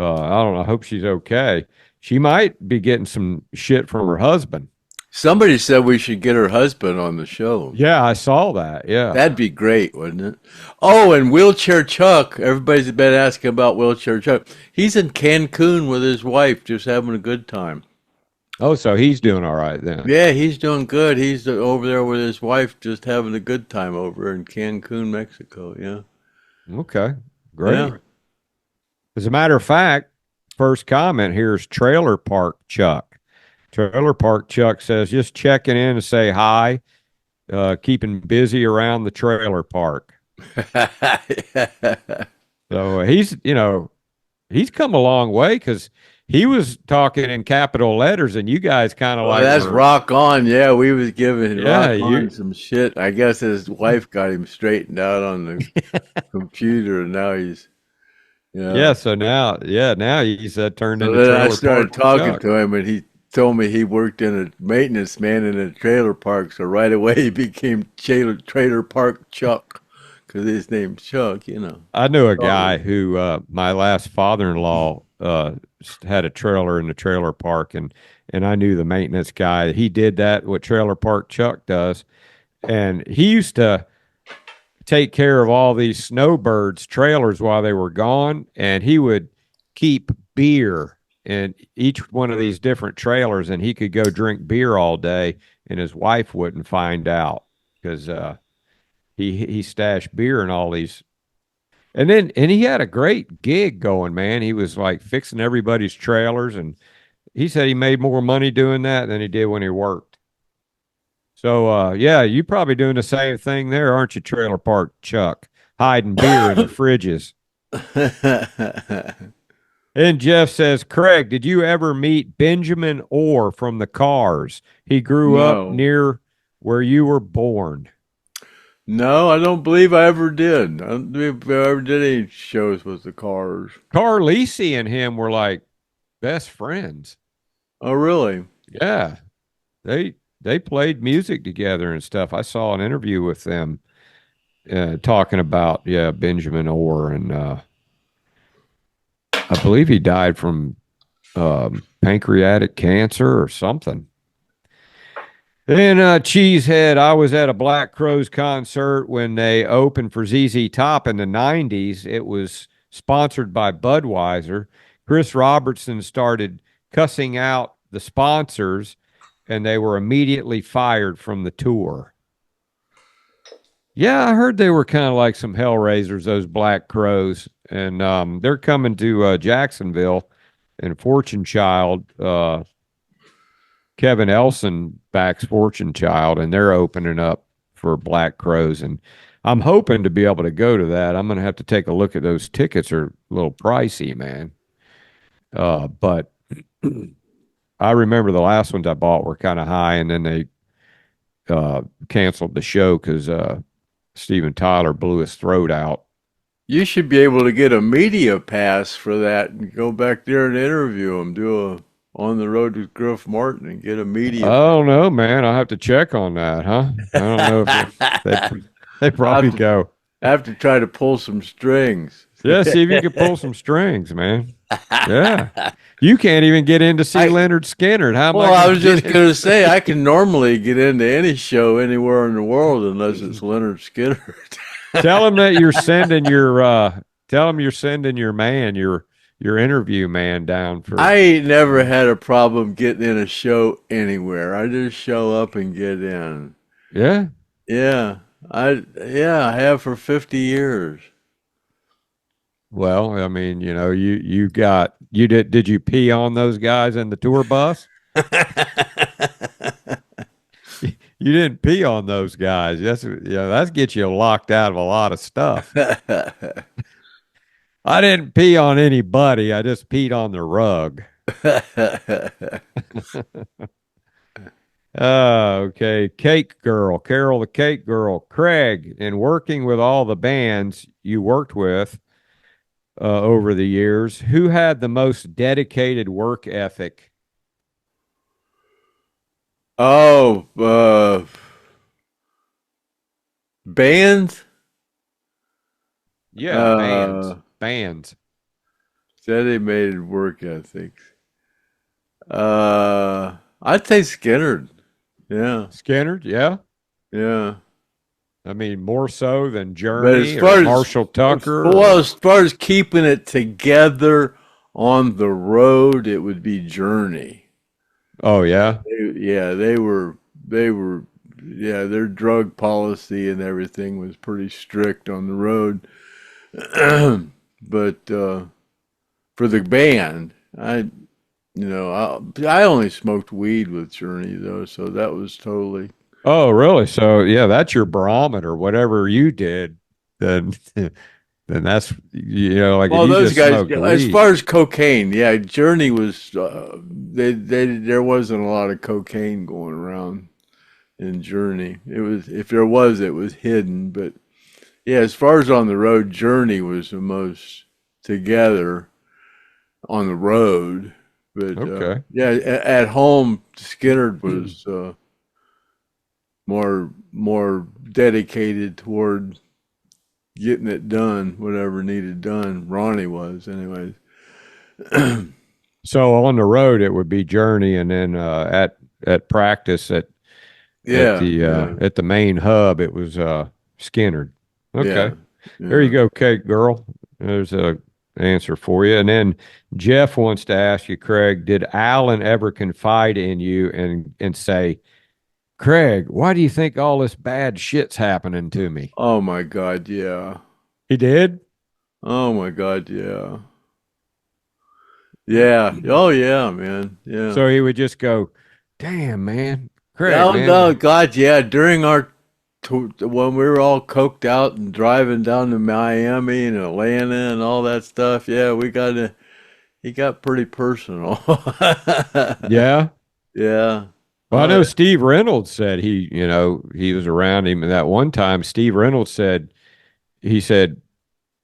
I don't know. I hope she's okay. She might be getting some shit from her husband. Somebody said we should get her husband on the show. Yeah, I saw that. Yeah. That'd be great, wouldn't it? Oh, and Wheelchair Chuck. Everybody's been asking about Wheelchair Chuck. He's in Cancun with his wife, just having a good time. Oh, so he's doing all right then. Yeah, he's doing good. He's over there with his wife, just having a good time over in Cancun, Mexico. Yeah. Okay. Great. Yeah. As a matter of fact, first comment here is Trailer Park Chuck. Trailer Park Chuck says, just checking in to say hi, keeping busy around the trailer park. So he's come a long way because he was talking in capital letters and you guys kind of Well, like that's rock on. Yeah, we was giving Yeah, rock on some shit. I guess his wife got him straightened out on the computer, and now he's so now he's turned So into then Trailer I started Park talking Chuck. to him, and he told me he worked in a maintenance man in a trailer park. So right away he became Trailer Park Chuck because his name's Chuck. I knew a guy who my last father-in-law had a trailer in the trailer park, and I knew the maintenance guy. He did that what Trailer Park Chuck does, and he used to take care of all these snowbirds trailers while they were gone, and he would keep beer in each one of these different trailers, and he could go drink beer all day and his wife wouldn't find out because he stashed beer in all these. And he had a great gig going, man. He was like fixing everybody's trailers, and he said he made more money doing that than he did when he worked. So, yeah, you probably doing the same thing there, aren't you, Trailer Park Chuck? Hiding beer in the fridges. And Jeff says, Craig, did you ever meet Benjamin Orr from the Cars? He grew up near where you were born. No, I don't believe I ever did. I don't believe I ever did any shows with the Cars. Carlisi and him were like best friends. Oh, really? Yeah. They played music together and stuff. I saw an interview with them talking about, Benjamin Orr, and I believe he died from pancreatic cancer or something. Then Cheesehead, I was at a Black Crowes concert when they opened for ZZ Top in the 90s. It was sponsored by Budweiser. Chris Robertson started cussing out the sponsors, and they were immediately fired from the tour. Yeah, I heard they were kind of like some hellraisers, those Black Crows, and they're coming to Jacksonville, and Fortune Child, Kevin Elson backs Fortune Child, and they're opening up for Black Crows, and I'm hoping to be able to go to that. I'm going to have to take a look at those tickets. Are a little pricey, man. But I remember the last ones I bought were kind of high, and then they canceled the show because Steven Tyler blew his throat out. You should be able to get a media pass for that and go back there and interview him. Do a On the Road with Griff Martin and get a media. I don't know, man. I'll have to check on that, huh? I don't know if they probably go. I have to try to pull some strings. Yeah, see if you can pull some strings, man. Yeah. You can't even get in to see Lynyrd Skynyrd. Well, I was just going to say, I can normally get into any show anywhere in the world unless it's Lynyrd Skynyrd. Tell them that you're sending your man, your interview man down for. I ain't never had a problem getting in a show anywhere. I just show up and get in. Yeah. Yeah. I have for 50 years. Well, I mean, did you pee on those guys in the tour bus? You didn't pee on those guys. That gets you locked out of a lot of stuff. I didn't pee on anybody. I just peed on the rug. Okay. Cake Girl, Carol the Cake Girl. Craig, in working with all the bands you worked with over the years, who had the most dedicated work ethic? Oh, bands? Yeah, bands. Dedicated work ethics. I'd say Skynyrd. Yeah. Skynyrd, yeah. Yeah. I mean, more so than Journey or Marshall Tucker. Well, as far as keeping it together on the road, it would be Journey. Oh, yeah? Their drug policy and everything was pretty strict on the road. But for the band, I only smoked weed with Journey, though, so that was totally... Oh, really? So, yeah, that's your barometer. Whatever you did, then that's, like... Well, those guys, as far as cocaine, yeah, Journey was... there wasn't a lot of cocaine going around in Journey. It was, if there was, it was hidden. But, yeah, as far as on the road, Journey was the most together on the road. But, okay. At home, Skynyrd was... more dedicated toward getting it done, whatever needed done. Ronnie was, anyways. So on the road, it would be Journey, and then at practice at the main hub, it was Skynyrd. Okay, there you go, Cake Girl. There's a answer for you. And then Jeff wants to ask you, Craig, did Alan ever confide in you and say, Craig, why do you think all this bad shit's happening to me? Oh, my God, yeah. He did? Oh, my God, yeah. Yeah. Oh, yeah, man. Yeah. So he would just go, damn, man. Craig, man. No, God, yeah. During when we were all coked out and driving down to Miami and Atlanta and all that stuff, yeah, he got pretty personal. Yeah? Yeah. Well, I know Steve Reynolds said he was around him, and that one time Steve Reynolds said,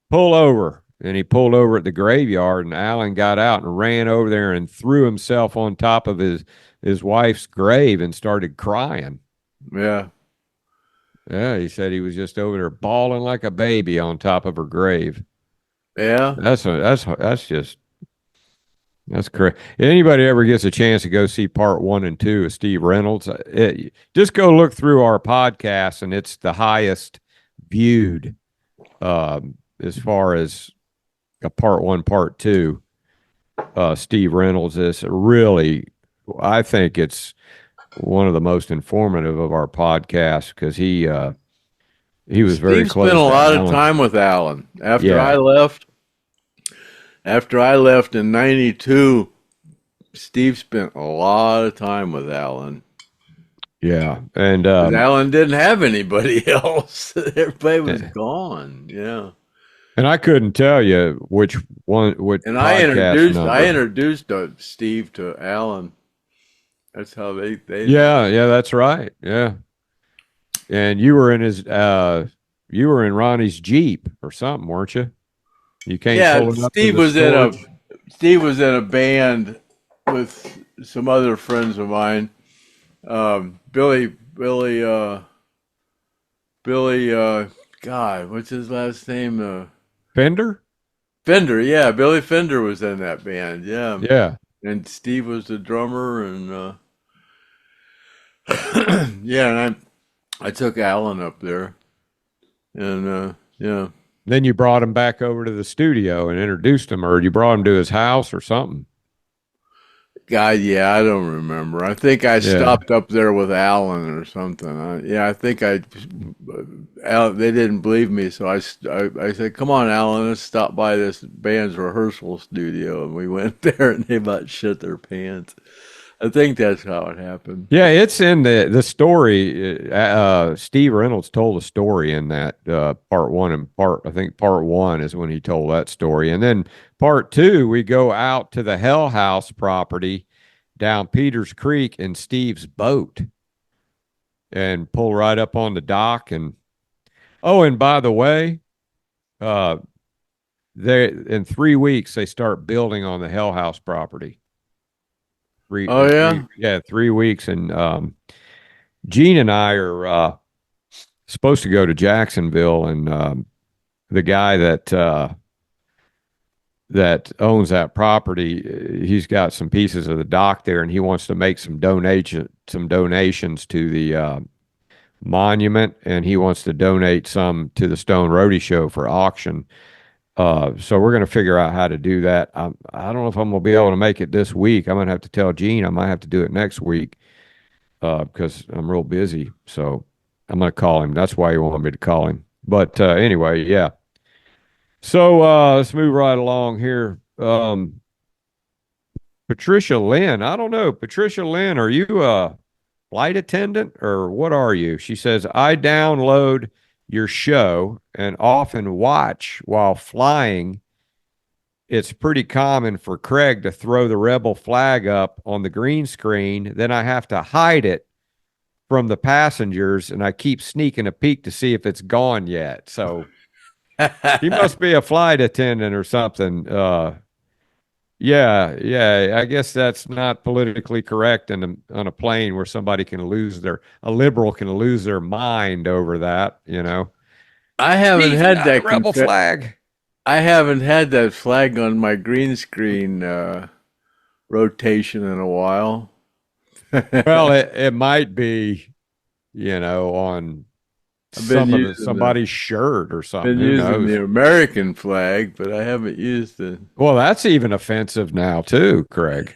pull over. And he pulled over at the graveyard, and Alan got out and ran over there and threw himself on top of his wife's grave and started crying. Yeah. Yeah, he said he was just over there bawling like a baby on top of her grave. Yeah. That's correct. If anybody ever gets a chance to go see part 1 and 2 of Steve Reynolds, just go look through our podcast, and it's the highest viewed as far as a part one, part two. Steve Reynolds is really, I think it's one of the most informative of our podcasts because he was very Steve close spent a to lot of Alan. time with Alan. After Yeah. I left in '92, Steve spent a lot of time with Alan. Yeah, and 'Cause Alan didn't have anybody else. Everybody was gone. Yeah. and I couldn't tell you which one, what And podcast number. I introduced Steve to Alan. That's how they. Yeah, that's right. Yeah, and you were in you were in Ronnie's Jeep or something, weren't you? You came pulling up to Steve the was storage. Steve was in a band with some other friends of mine. Billy, God, what's his last name? Fender. Fender, yeah, Billy Fender was in that band, yeah. Yeah, And Steve was the drummer, and yeah, and I took Alan up there, and yeah. then you brought him back over to the studio and introduced him, or you brought him to his house or something. God, yeah, I don't remember. I think I stopped up there with Alan or something. I think they didn't believe me, so I said, "Come on, Alan, let's stop by this band's rehearsal studio." And we went there, and they about shit their pants. I think that's how it happened. Yeah, it's in the story. Steve Reynolds told a story in that part one, and I think part one is when he told that story, and then part two we go out to the Hell House property down Peters Creek in Steve's boat, and pull right up on the dock. And and by the way, they in 3 weeks they start building on the Hell House property. 3 weeks. And Gene and I are supposed to go to Jacksonville, and the guy that owns that property, he's got some pieces of the dock there, and he wants to make some donations to the monument, and he wants to donate some to the Stone Roadie show for auction. So we're going to figure out how to do that. I don't know if I'm going to be able to make it this week. I'm going to have to tell Gene I might have to do it next week because I'm real busy. So I'm going to call him. That's why he wanted me to call him. But anyway, yeah. So let's move right along here. Patricia Lynn, I don't know. Patricia Lynn, are you a flight attendant or what are you? She says, I download your show and often watch while flying. It's pretty common for Craig to throw the rebel flag up on the green screen. Then I have to hide it from the passengers, and I keep sneaking a peek to see if it's gone yet. So he must be a flight attendant or something. Yeah, I guess that's not politically correct on a plane where somebody a liberal can lose their mind over that, you know. I haven't had that rebel flag. I haven't had that flag on my green screen rotation in a while. Well, it might be, you know, on somebody's shirt or something. Been using the American flag, but I haven't used it. Well, that's even offensive now too, Craig.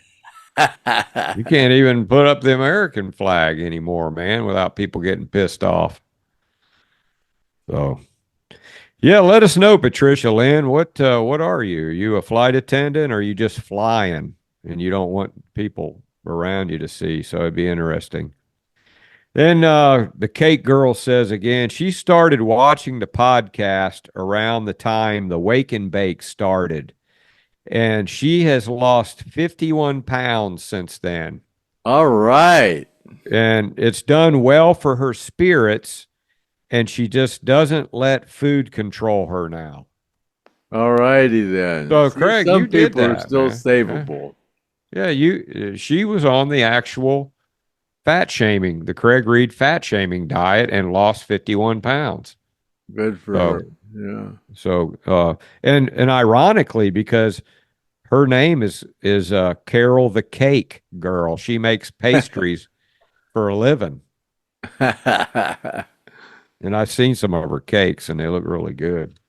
You can't even put up the American flag anymore, man, without people getting pissed off. So, yeah, let us know, Patricia Lynn. What are you? Are you a flight attendant, or are you just flying and you don't want people around you to see? So it'd be interesting. Then the Cake Girl says again, she started watching the podcast around the time the Wake and Bake started, and she has lost 51 pounds since then. All right. And it's done well for her spirits, and she just doesn't let food control her now. All righty then. So, Craig, some you did people that, are still man. savable. Yeah, she was on the actual fat shaming, the Craig Reed fat shaming diet, and lost 51 pounds. Good for her. Yeah. So, and ironically, because her name is Carol the Cake Girl, she makes pastries for a living. And I've seen some of her cakes, and they look really good.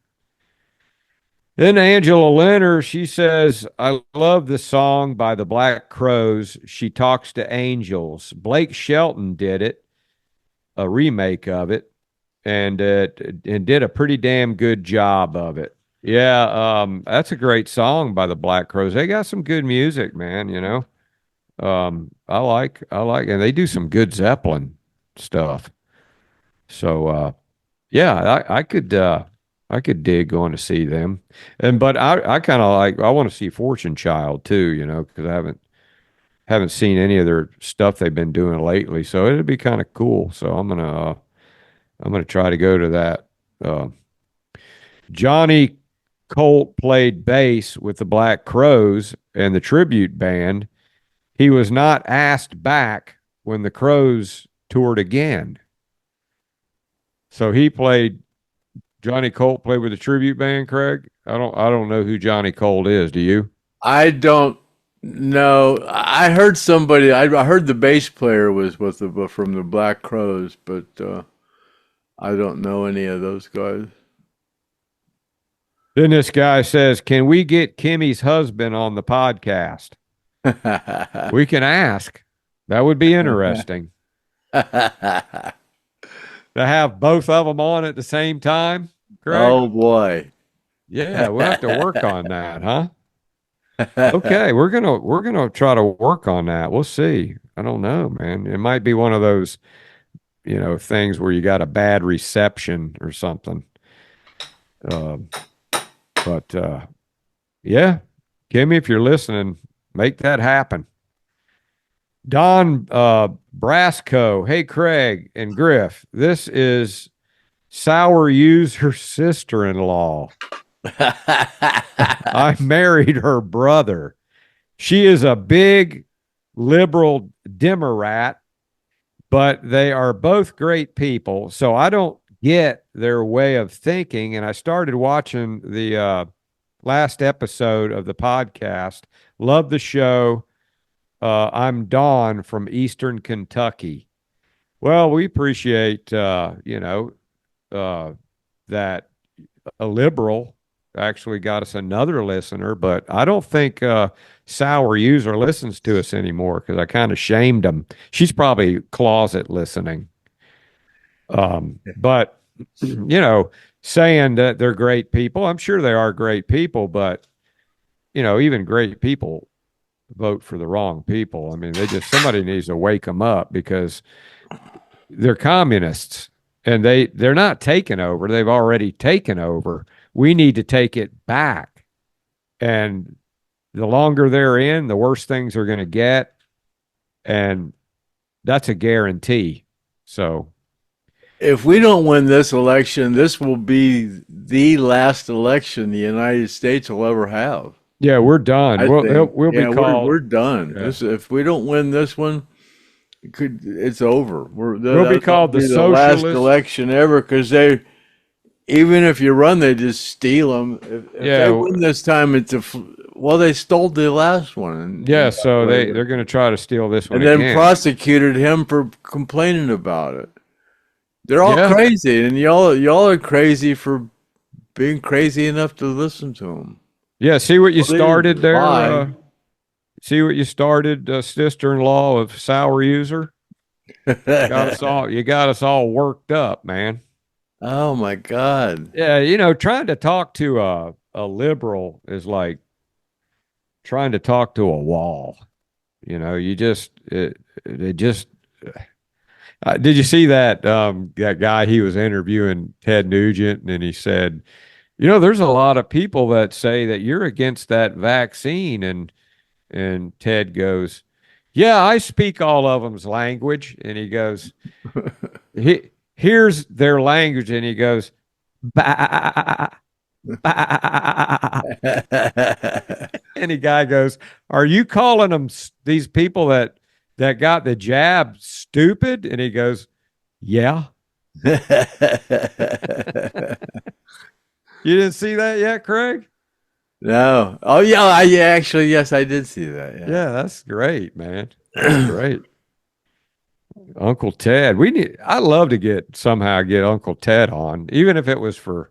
Then Angela Leonard, she says, I love the song by the Black Crowes. She talks to angels. Blake Shelton did it, a remake of it, and did a pretty damn good job of it. Yeah, that's a great song by the Black Crowes. They got some good music, man, you know. I like, and they do some good Zeppelin stuff. So, yeah, I could dig going to see them. But I kind of like, I want to see Fortune Child too, you know, because I haven't seen any of their stuff they've been doing lately. So it'd be kind of cool. So I'm gonna try to go to that. Johnny Colt played bass with the Black Crowes and the tribute band. He was not asked back when the Crowes toured again. So Johnny Colt played with the tribute band, Craig. I don't know who Johnny Colt is. Do you? I don't know. I heard somebody. I heard the bass player was from the Black Crowes, but I don't know any of those guys. Then this guy says, "Can we get Kimmy's husband on the podcast?" We can ask. That would be interesting. To have both of them on at the same time, Craig? Oh boy. Yeah, we'll have to work on that, huh? Okay, we're gonna try to work on that. We'll see. I don't know, man. It might be one of those, you know, things where you got a bad reception or something. But yeah, Kimmy, if you're listening, make that happen. Don Brasco, hey Craig and Griff, this is Sour User sister-in-law. I married her brother. She is a big liberal Democrat, but they are both great people. So I don't get their way of thinking. And I started watching the last episode of the podcast. Love the show. I'm Don from Eastern Kentucky. Well, we appreciate, that a liberal actually got us another listener, but I don't think Sour User listens to us anymore because I kind of shamed him. She's probably closet listening. But, saying that they're great people, I'm sure they are great people, but, even great people vote for the wrong people. I mean, somebody needs to wake them up because they're communists and they're not taking over. They've already taken over. We need to take it back. And the longer they're in, the worse things are going to get. And that's a guarantee. So if we don't win this election, this will be the last election the United States will ever have. Yeah, we're done. We'll be called. We're done. Yeah. If we don't win this one, it's over. We'll be called the last election ever because even if you run, they just steal them. If they win this time, they stole the last one. So they're going to try to steal this one and then prosecuted him for complaining about it. They're all crazy, and y'all are crazy for being crazy enough to listen to them. Yeah, see what you started there? See what you started, sister-in-law of Sour User? You got us all worked up, man. Oh, my God. Yeah, trying to talk to a liberal is like trying to talk to a wall. Did you see that guy, he was interviewing Ted Nugent, and he said, there's a lot of people that say that you're against that vaccine. And Ted goes, yeah, I speak all of them's language. And he goes, here's their language. And he goes, bah, bah. And the guy goes, are you calling them, these people that got the jab, stupid? And he goes, yeah. You didn't see that yet, Craig? No. Oh, yeah. Yes, I did see that. Yeah, that's great, man. That's great. Uncle Ted. I'd love to somehow get Uncle Ted on, even if it was for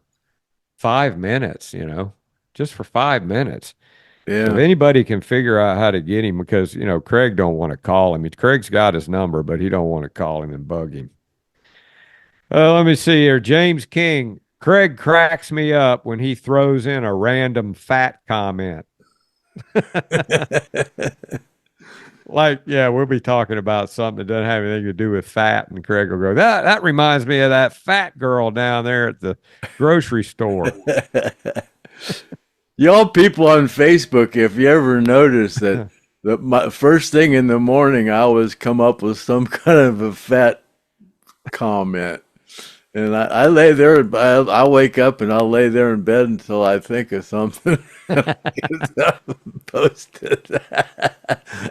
5 minutes, just for 5 minutes. Yeah. So if anybody can figure out how to get him, because, Craig don't want to call him. Craig's got his number, but he don't want to call him and bug him. Let me see here. James King. Craig cracks me up when he throws in a random fat comment. Like, yeah, we'll be talking about something that doesn't have anything to do with fat, and Craig will go, that reminds me of that fat girl down there at the grocery store. Y'all people on Facebook, if you ever notice that my first thing in the morning, I always come up with some kind of a fat comment. And I lay there, I'll wake up and I'll lay there in bed until I think of something. Post it.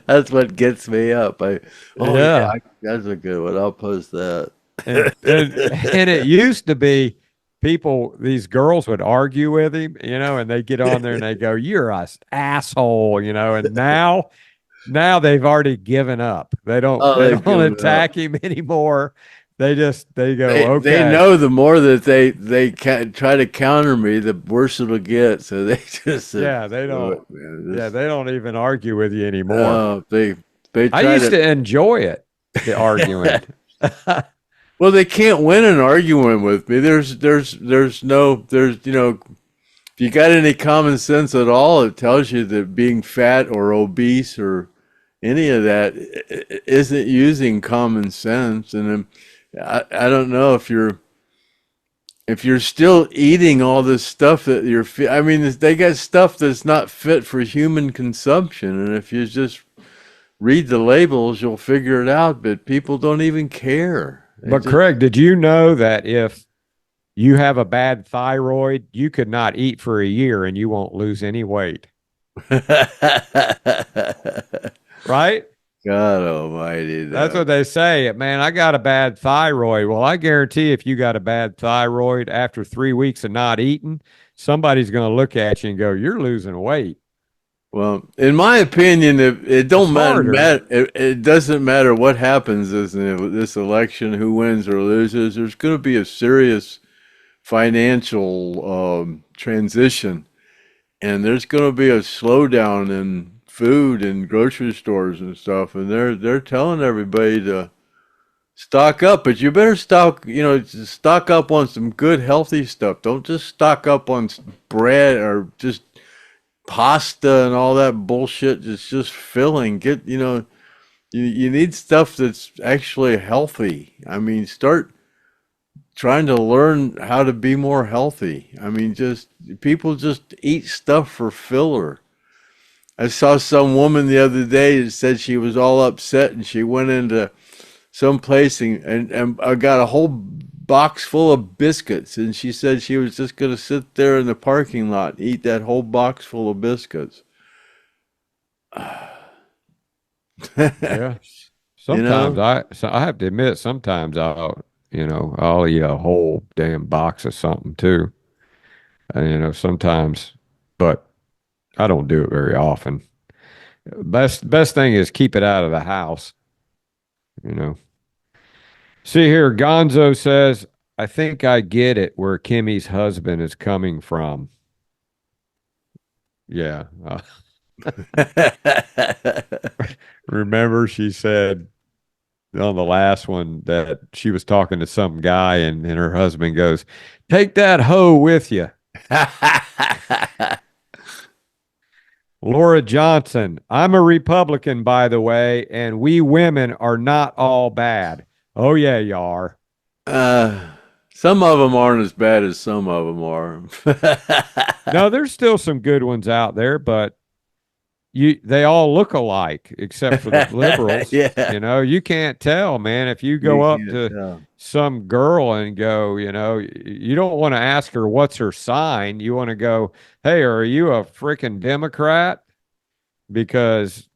That's what gets me up. That's a good one. I'll post that. And it used to be these girls would argue with him, and they get on there and they go, "You're an asshole," and now they've already given up. They don't attack him anymore. They go, okay. They know the more that they try to counter me, the worse it'll get. So they just they don't they don't even argue with you anymore. They I used to enjoy it, the arguing. Well, they can't win an argument with me. If you got any common sense at all, it tells you that being fat or obese or any of that isn't using common sense. And I don't know if you're still eating all this stuff that they got stuff that's not fit for human consumption. And if you just read the labels, you'll figure it out. But people don't even care. But Craig, did you know that if you have a bad thyroid, you could not eat for a year and you won't lose any weight? Right? God almighty. That's what they say. Man, I got a bad thyroid. Well, I guarantee if you got a bad thyroid after 3 weeks of not eating, somebody's going to look at you and go, "You're losing weight." Well, in my opinion, it doesn't matter what happens in this election, who wins or loses. There's going to be a serious financial transition, and there's going to be a slowdown in food and grocery stores and stuff. And they're telling everybody to stock up, but you better stock up on some good healthy stuff. Don't just stock up on bread or just pasta and all that bullshit. It's just filling. You need stuff that's actually healthy. Start trying to learn how to be more healthy. People just eat stuff for filler. I saw some woman the other day that said she was all upset, and she went into some place and I got a whole box full of biscuits, and she said she was just going to sit there in the parking lot and eat that whole box full of biscuits. Yeah. Sometimes I have to admit, sometimes I'll eat a whole damn box of something too. Sometimes, but I don't do it very often. Best thing is keep it out of the house. See here, Gonzo says, "I think I get it where Kimmy's husband is coming from." Yeah. Remember, she said on the last one that she was talking to some guy and her husband goes, "Take that hoe with you." Laura Johnson, "I'm a Republican, by the way, and we women are not all bad." Oh, yeah, you are. Some of them aren't as bad as some of them are. No, there's still some good ones out there, but they all look alike except for the liberals. Yeah. You can't tell, man. If you go up to some girl and go, you don't want to ask her what's her sign. You want to go, "Hey, are you a freaking Democrat?" Because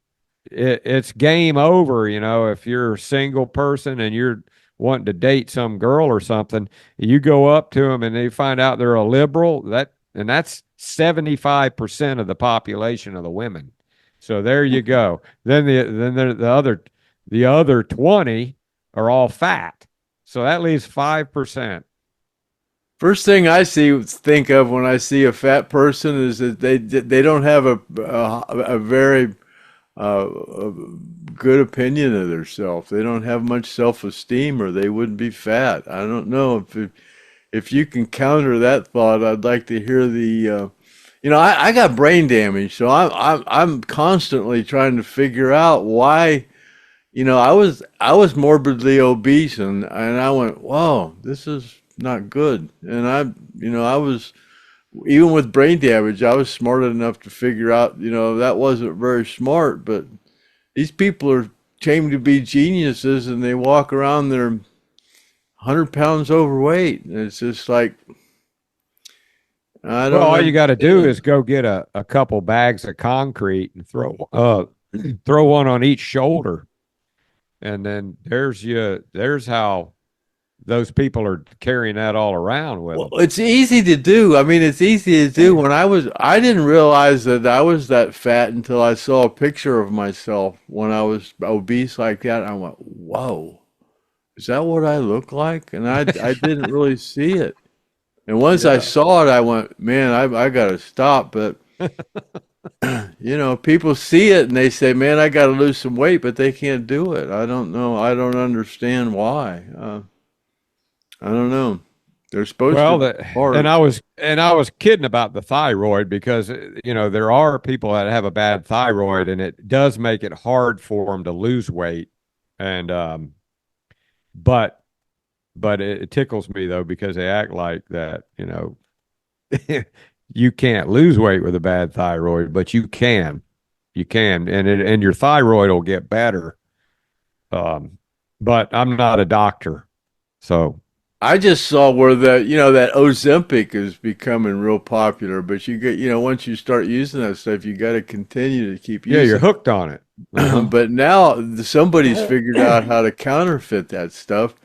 it's game over, if you're a single person and you're wanting to date some girl or something, you go up to them and they find out they're a liberal, that's 75% of the population of the women. So there you go. Then the other 20 are all fat. So that leaves 5%. First thing I think of when I see a fat person is that they don't have a very a good opinion of themselves. They don't have much self-esteem, or they wouldn't be fat. I don't know if you can counter that thought. I'd like to hear the. I got brain damage, so I'm constantly trying to figure out why. I was morbidly obese, and I went, whoa, this is not good. And I was, even with brain damage, I was smart enough to figure out, that wasn't very smart. But these people are claimed to be geniuses, and they walk around, they're 100 pounds overweight. And it's just like, I don't know. All you got to do is go get a couple bags of concrete and throw one on each shoulder. And then there's how those people are carrying that all around with them. Well, it's easy to do. I mean, it's easy to do. I didn't realize that I was that fat until I saw a picture of myself when I was obese like that. I went, whoa, is that what I look like? And I didn't really see it. And once I saw it, I went, man, I got to stop. But people see it and they say, man, I got to lose some weight, but they can't do it. I don't know. I don't understand why. I don't know. They're supposed to. And I was kidding about the thyroid because, there are people that have a bad thyroid and it does make it hard for them to lose weight. And, but it tickles me though, because they act like that, you can't lose weight with a bad thyroid, but you can, and your thyroid will get better. But I'm not a doctor, so I just saw where that Ozempic is becoming real popular. But you get, once you start using that stuff, you got to continue to keep using. Yeah, you're hooked on it. But now somebody's figured out how to counterfeit that stuff,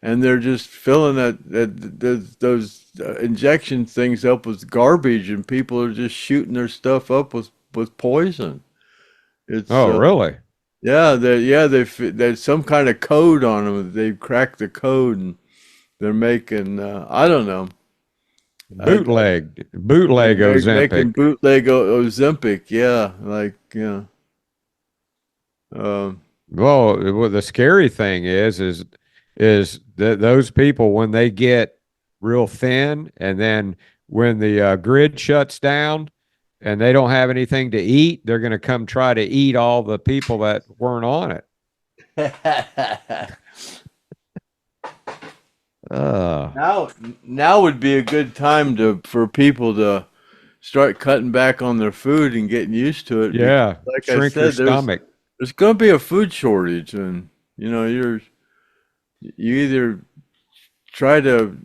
and they're just filling those injection things up with garbage, and people are just shooting their stuff up with poison. It's really? Yeah, there's some kind of code on them. They've cracked the code, and they're making I don't know, bootleg Ozempic. Making bootleg Ozempic. Yeah, Well, the scary thing is that those people, when they get real thin, and then when the grid shuts down and they don't have anything to eat, they're going to come try to eat all the people that weren't on it. Now would be a good time for people to start cutting back on their food and getting used to it. Yeah, like shrink I said, your stomach. There's going to be a food shortage, and you either try to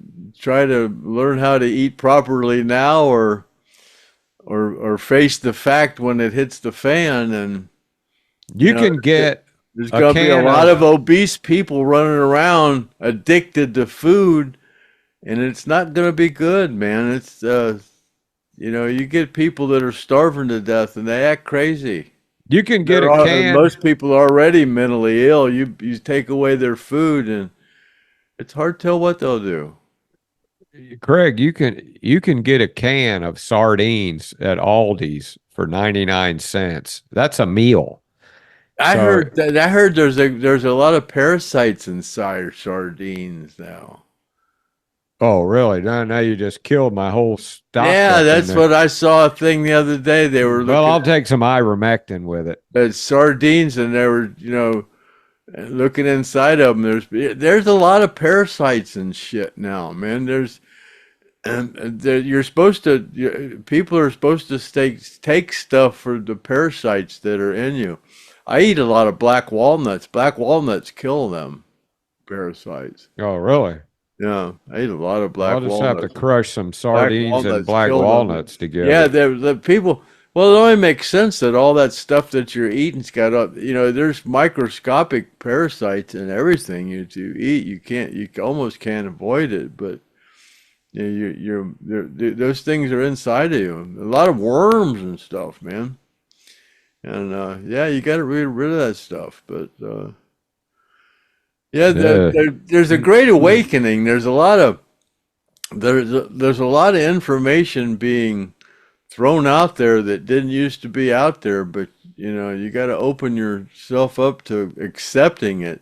learn how to eat properly now, or face the fact when it hits the fan. And you can get there's going to be a lot of obese people running around addicted to food, and it's not going to be good, man. It's you get people that are starving to death and they act crazy. You can get a can. Most people are already mentally ill. You take away their food, and it's hard to tell what they'll do. Craig, you can get a can of sardines at Aldi's for 99 cents. That's a meal. I heard there's a lot of parasites inside sardines now. Oh, really? Now you just killed my whole stock. Yeah, that's what I saw a thing the other day. They were well, I'll take some ivermectin with it. Sardines, and they were, looking inside of them. There's a lot of parasites and shit now, man. People are supposed to take stuff for the parasites that are in you. I eat a lot of black walnuts. Black walnuts kill them parasites. Oh, really? Yeah, I eat a lot of black walnuts. I'll just have to crush some sardines and black walnuts together. Yeah, the people. Well, it only makes sense that all that stuff that you're eating's got there's microscopic parasites in everything you eat. You almost can't avoid it, but those things are inside of you. A lot of worms and stuff, man. And you got to get rid of that stuff. But there's a great awakening. There's a lot of there's a lot of information being thrown out there that didn't used to be out there, but you got to open yourself up to accepting it.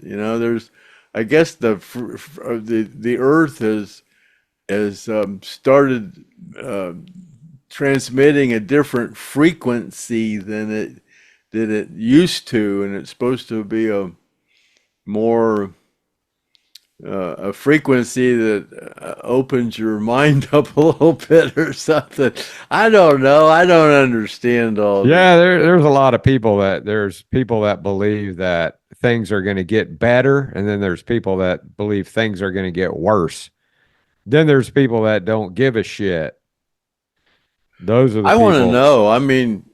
I guess the Earth has started transmitting a different frequency than it used to, and it's supposed to be a more a frequency that opens your mind up a little bit or something. I don't know. I don't understand all Yeah, there's a lot of people there's people that believe that things are going to get better, and then there's people that believe things are going to get worse. Then there's people that don't give a shit. Those are the I people. want to know. I mean,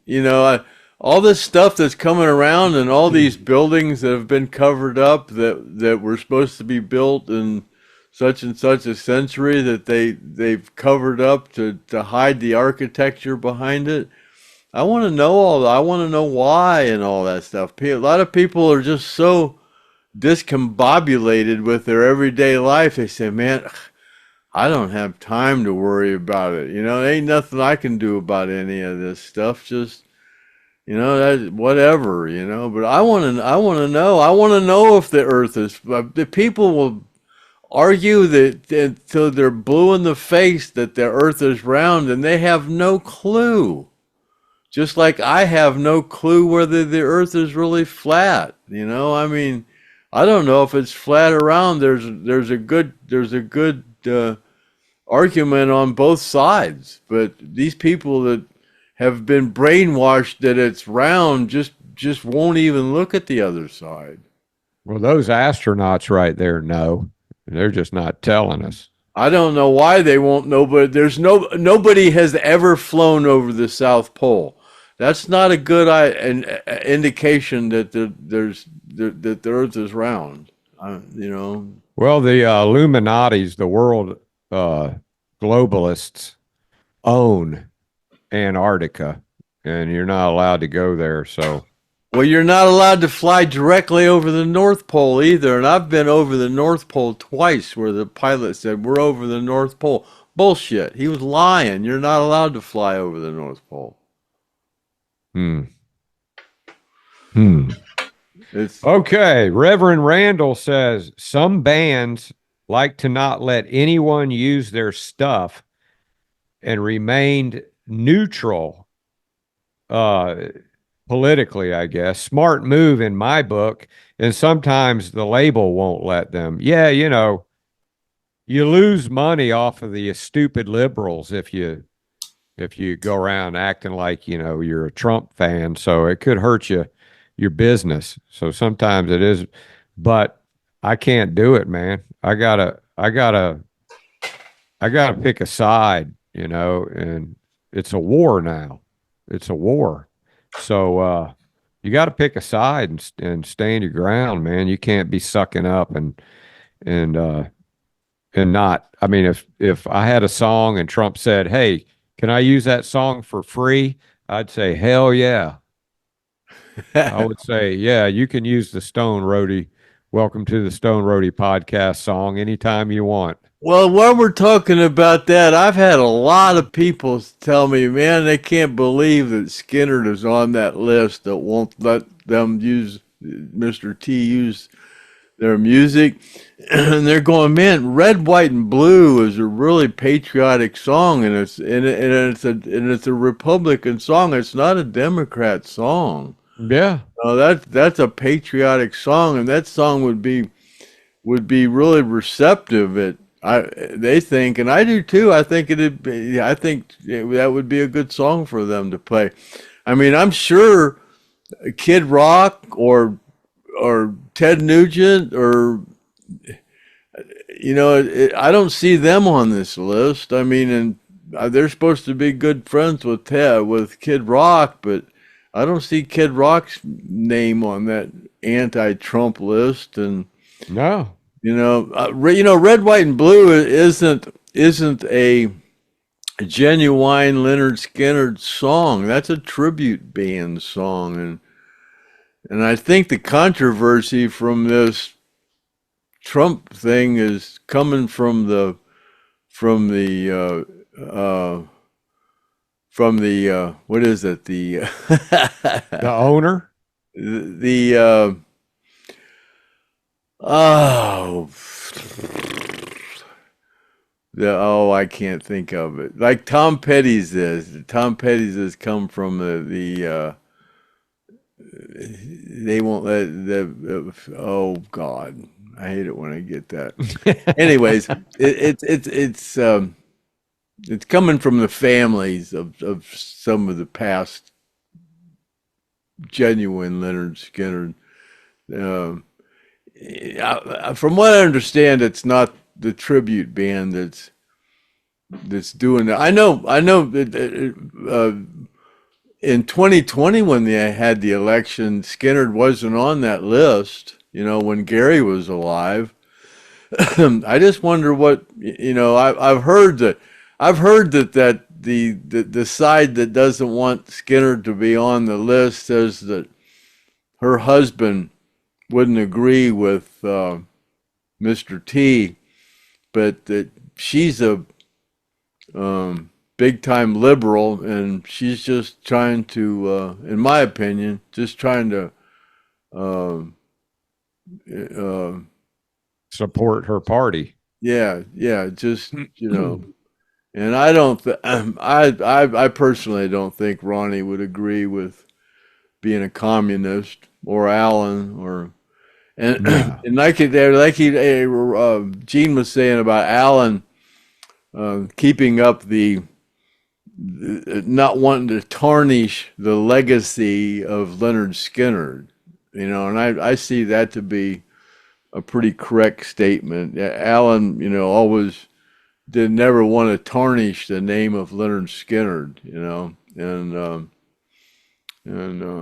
all this stuff that's coming around and all these buildings that have been covered up that were supposed to be built in such and such a century that they've covered up to hide the architecture behind it. I want to know all that. I want to know why and all that stuff. A lot of people are just so discombobulated with their everyday life. They say, man, I don't have time to worry about it. There ain't nothing I can do about any of this stuff. Just, that whatever, but I want to know. I want to know if the earth is, the people will argue that until they're blue in the face that the earth is round, and they have no clue. Just like I have no clue whether the earth is really flat. I mean, I don't know if it's flat or round. There's a good argument on both sides, but these people that have been brainwashed that it's round just won't even look at the other side. Well, those astronauts right there know. They're just not telling us. I don't know why they won't know, but nobody has ever flown over the South Pole. That's not a good indication that that the Earth is round. Well, the Illuminati's, the world globalists, own Antarctica, and you're not allowed to go there. So, well, you're not allowed to fly directly over the North Pole either. And I've been over the North Pole twice, where the pilot said we're over the North Pole. Bullshit. He was lying. You're not allowed to fly over the North Pole. It's okay. Reverend Randall says some bands like to not let anyone use their stuff and remained neutral politically, I guess. Smart move in my book. And sometimes the label won't let them. Yeah, you lose money off of the stupid liberals if you go around acting like, you're a Trump fan. So it could hurt your business. So sometimes it is, but I can't do it, man. I gotta pick a side, and it's a war now. It's a war. So you got to pick a side and stand your ground, man. You can't be sucking up and not. I mean, if I had a song and Trump said, "Hey, can I use that song for free?" I'd say, "Hell yeah." I would say, "Yeah, you can use the Stone Roadie. Welcome to the Stone Roadie podcast song anytime you want." Well, while we're talking about that, I've had a lot of people tell me, man, they can't believe that Skynyrd is on that list that won't let them use Mr. T use their music. And they're going, man, Red, White, and Blue is a really patriotic song, and it's a Republican song. It's not a Democrat song. Yeah. That's a patriotic song, and that song would be really receptive. They think, and I do too. I think that would be a good song for them to play. I mean, I'm sure Kid Rock or Ted Nugent or I don't see them on this list. I mean, and they're supposed to be good friends with Kid Rock, but I don't see Kid Rock's name on that anti-Trump list. And no. Red, White, and Blue isn't a genuine Lynyrd Skynyrd song. That's a tribute band song, and I think the controversy from this Trump thing is coming from the from the what is it, the The owner? the oh I can't think of it. Like Tom Petty's is. Tom Petty's has come from the they won't let the oh God, I hate it when I get that. Anyways, it's coming from the families of some of the past genuine Lynyrd Skynyrd. From what I understand, it's not the tribute band that's doing that. I know that in 2020 when they had the election, Skynyrd wasn't on that list. You know, when Gary was alive. I just wonder what I've heard that the side that doesn't want Skynyrd to be on the list says that her husband wouldn't agree with Mr. T, but that she's a big time liberal, and she's just trying to, in my opinion, just trying to Support her party. yeah, just and I don't, I personally don't think Ronnie would agree with being a communist, or Alan, or and Yeah. and Gene was saying about Alan keeping up the not wanting to tarnish the legacy of Lynyrd Skynyrd, and I see that to be a pretty correct statement. Alan, always did never want to tarnish the name of Lynyrd Skynyrd, and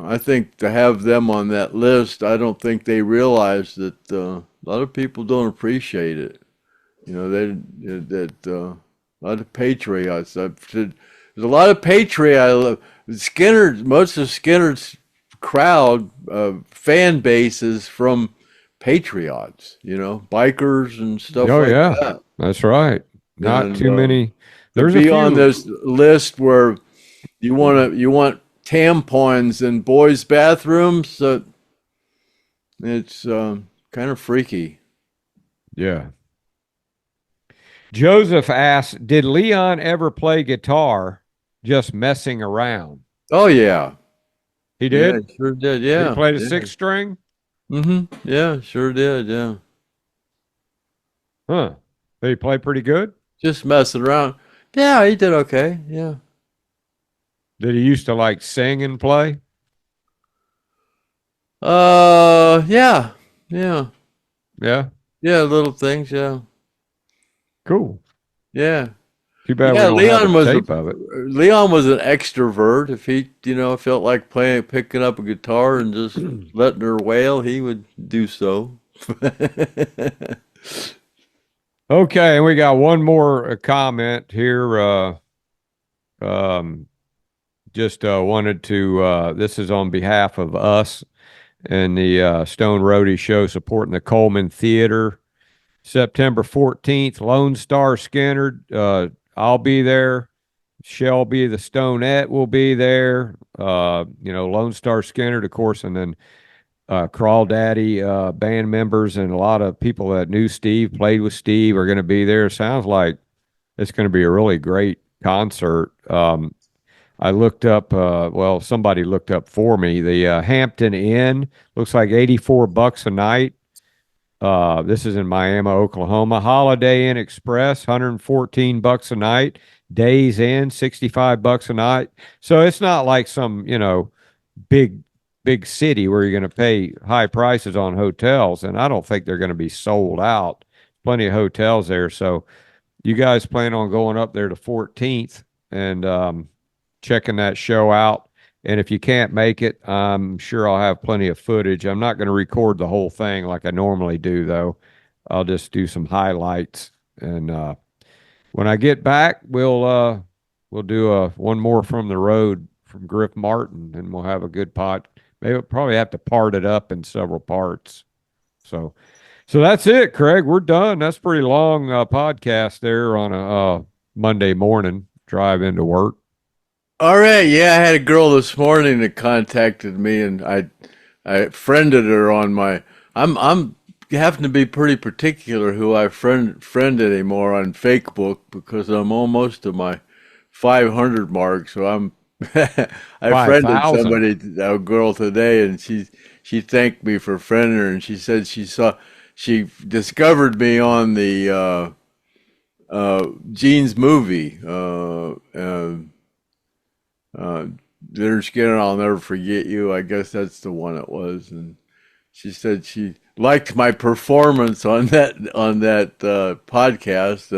I think to have them on that list, I don't think they realize that a lot of people don't appreciate it. A lot of patriots. There's a lot of patriot. Skynyrd, most of Skynyrd's crowd, fan base is from patriots, bikers and stuff Oh like yeah, that. that's right. Not And too many. to There's a be few. on this list where you want tampons in boys' bathrooms, it's kind of freaky. Yeah. Joseph asks, did Leon ever play guitar just messing around? Oh yeah, He yeah, did? sure did. He Yeah, played a yeah. six string? Yeah, sure did. Yeah, Huh. Did he play pretty good? just messing around. Yeah, he did okay. Yeah. Did he used to like sing and play? Yeah, yeah, Yeah. yeah. Little things. Yeah, Cool. yeah. Too bad we Yeah, don't have a tape of it. Leon was an extrovert. If he, felt like picking up a guitar and just letting her wail, he would do so. Okay, and we got one more comment here. Just wanted to, this is on behalf of us and the Stone Roadie show supporting the Coleman Theater. September 14th, Lone Star Skynyrd. I'll be there. Shelby, the Stonette, will be there. Lone Star Skynyrd, of course, and then Crawdaddy band members and a lot of people that knew Steve, played with Steve, are going to be there. Sounds like it's going to be a really great concert. I looked up, somebody looked up for me. The Hampton Inn looks like $84 a night. This is in Miami, Oklahoma. Holiday Inn Express, $114 a night. Days Inn, $65 a night. So it's not like some, big city where you're going to pay high prices on hotels. And I don't think they're going to be sold out. Plenty of hotels there. So you guys plan on going up there to 14th and checking that show out. And if you can't make it, I'm sure I'll have plenty of footage. I'm not going to record the whole thing like I normally do, though. I'll just do some highlights. And when I get back, we'll do one more from the road from Griff Martin, and we'll have a good pot. Maybe we'll probably have to part it up in several parts. So So that's it, Craig. We're done. That's pretty long podcast there on a Monday morning drive into work. All right, yeah, I had a girl this morning that contacted me, and I friended her on my. I'm having to be pretty particular who I friend anymore on FakeBook because I'm almost to my 500 mark. So I'm I friended 5,000. somebody, a girl today, and she thanked me for friending her, and she said she discovered me on the Gene's movie. Lynyrd Skynyrd, I'll never forget you. I guess that's the one it was, and she said she liked my performance on that podcast,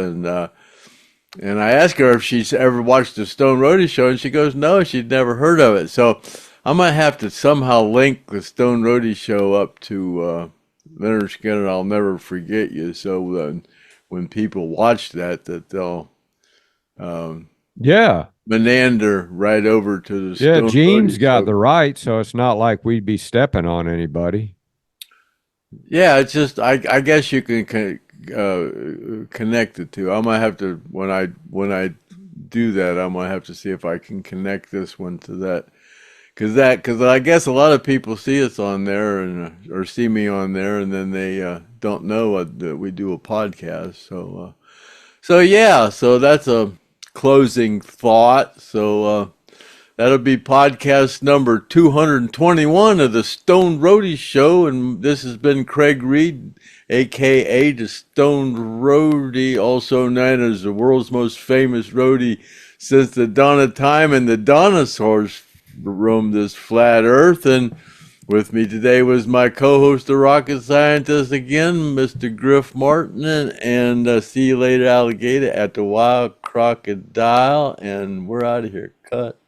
and I asked her if she's ever watched the Stone Roadie show, and she goes, no, she'd never heard of it. So I might have to somehow link the Stone Roadie show up to Lynyrd Skynyrd, I'll never forget you. So when people watch that they'll Yeah. meander right over to the Yeah, Stone Gene's Roadie got show. the right, so it's not like we'd be stepping on anybody. Yeah, it's just I guess you can connect the two. I might have to when I do that. I might have to see if I can connect this one to that because I guess a lot of people see us on there and or see me on there, and then they don't know that we do a podcast. So yeah, so that's a closing thought. So that'll be podcast number 221 of the Stone Roadie Show, and this has been Craig Reed, aka the Stone Roadie, also known as the world's most famous roadie since the dawn of time, and the dinosaurs roamed this flat earth. And with me today was my co-host, the rocket scientist again, Mr. Griff Martin, and see you later, alligator, at the Wild Crocodile, and we're out of here. Cut.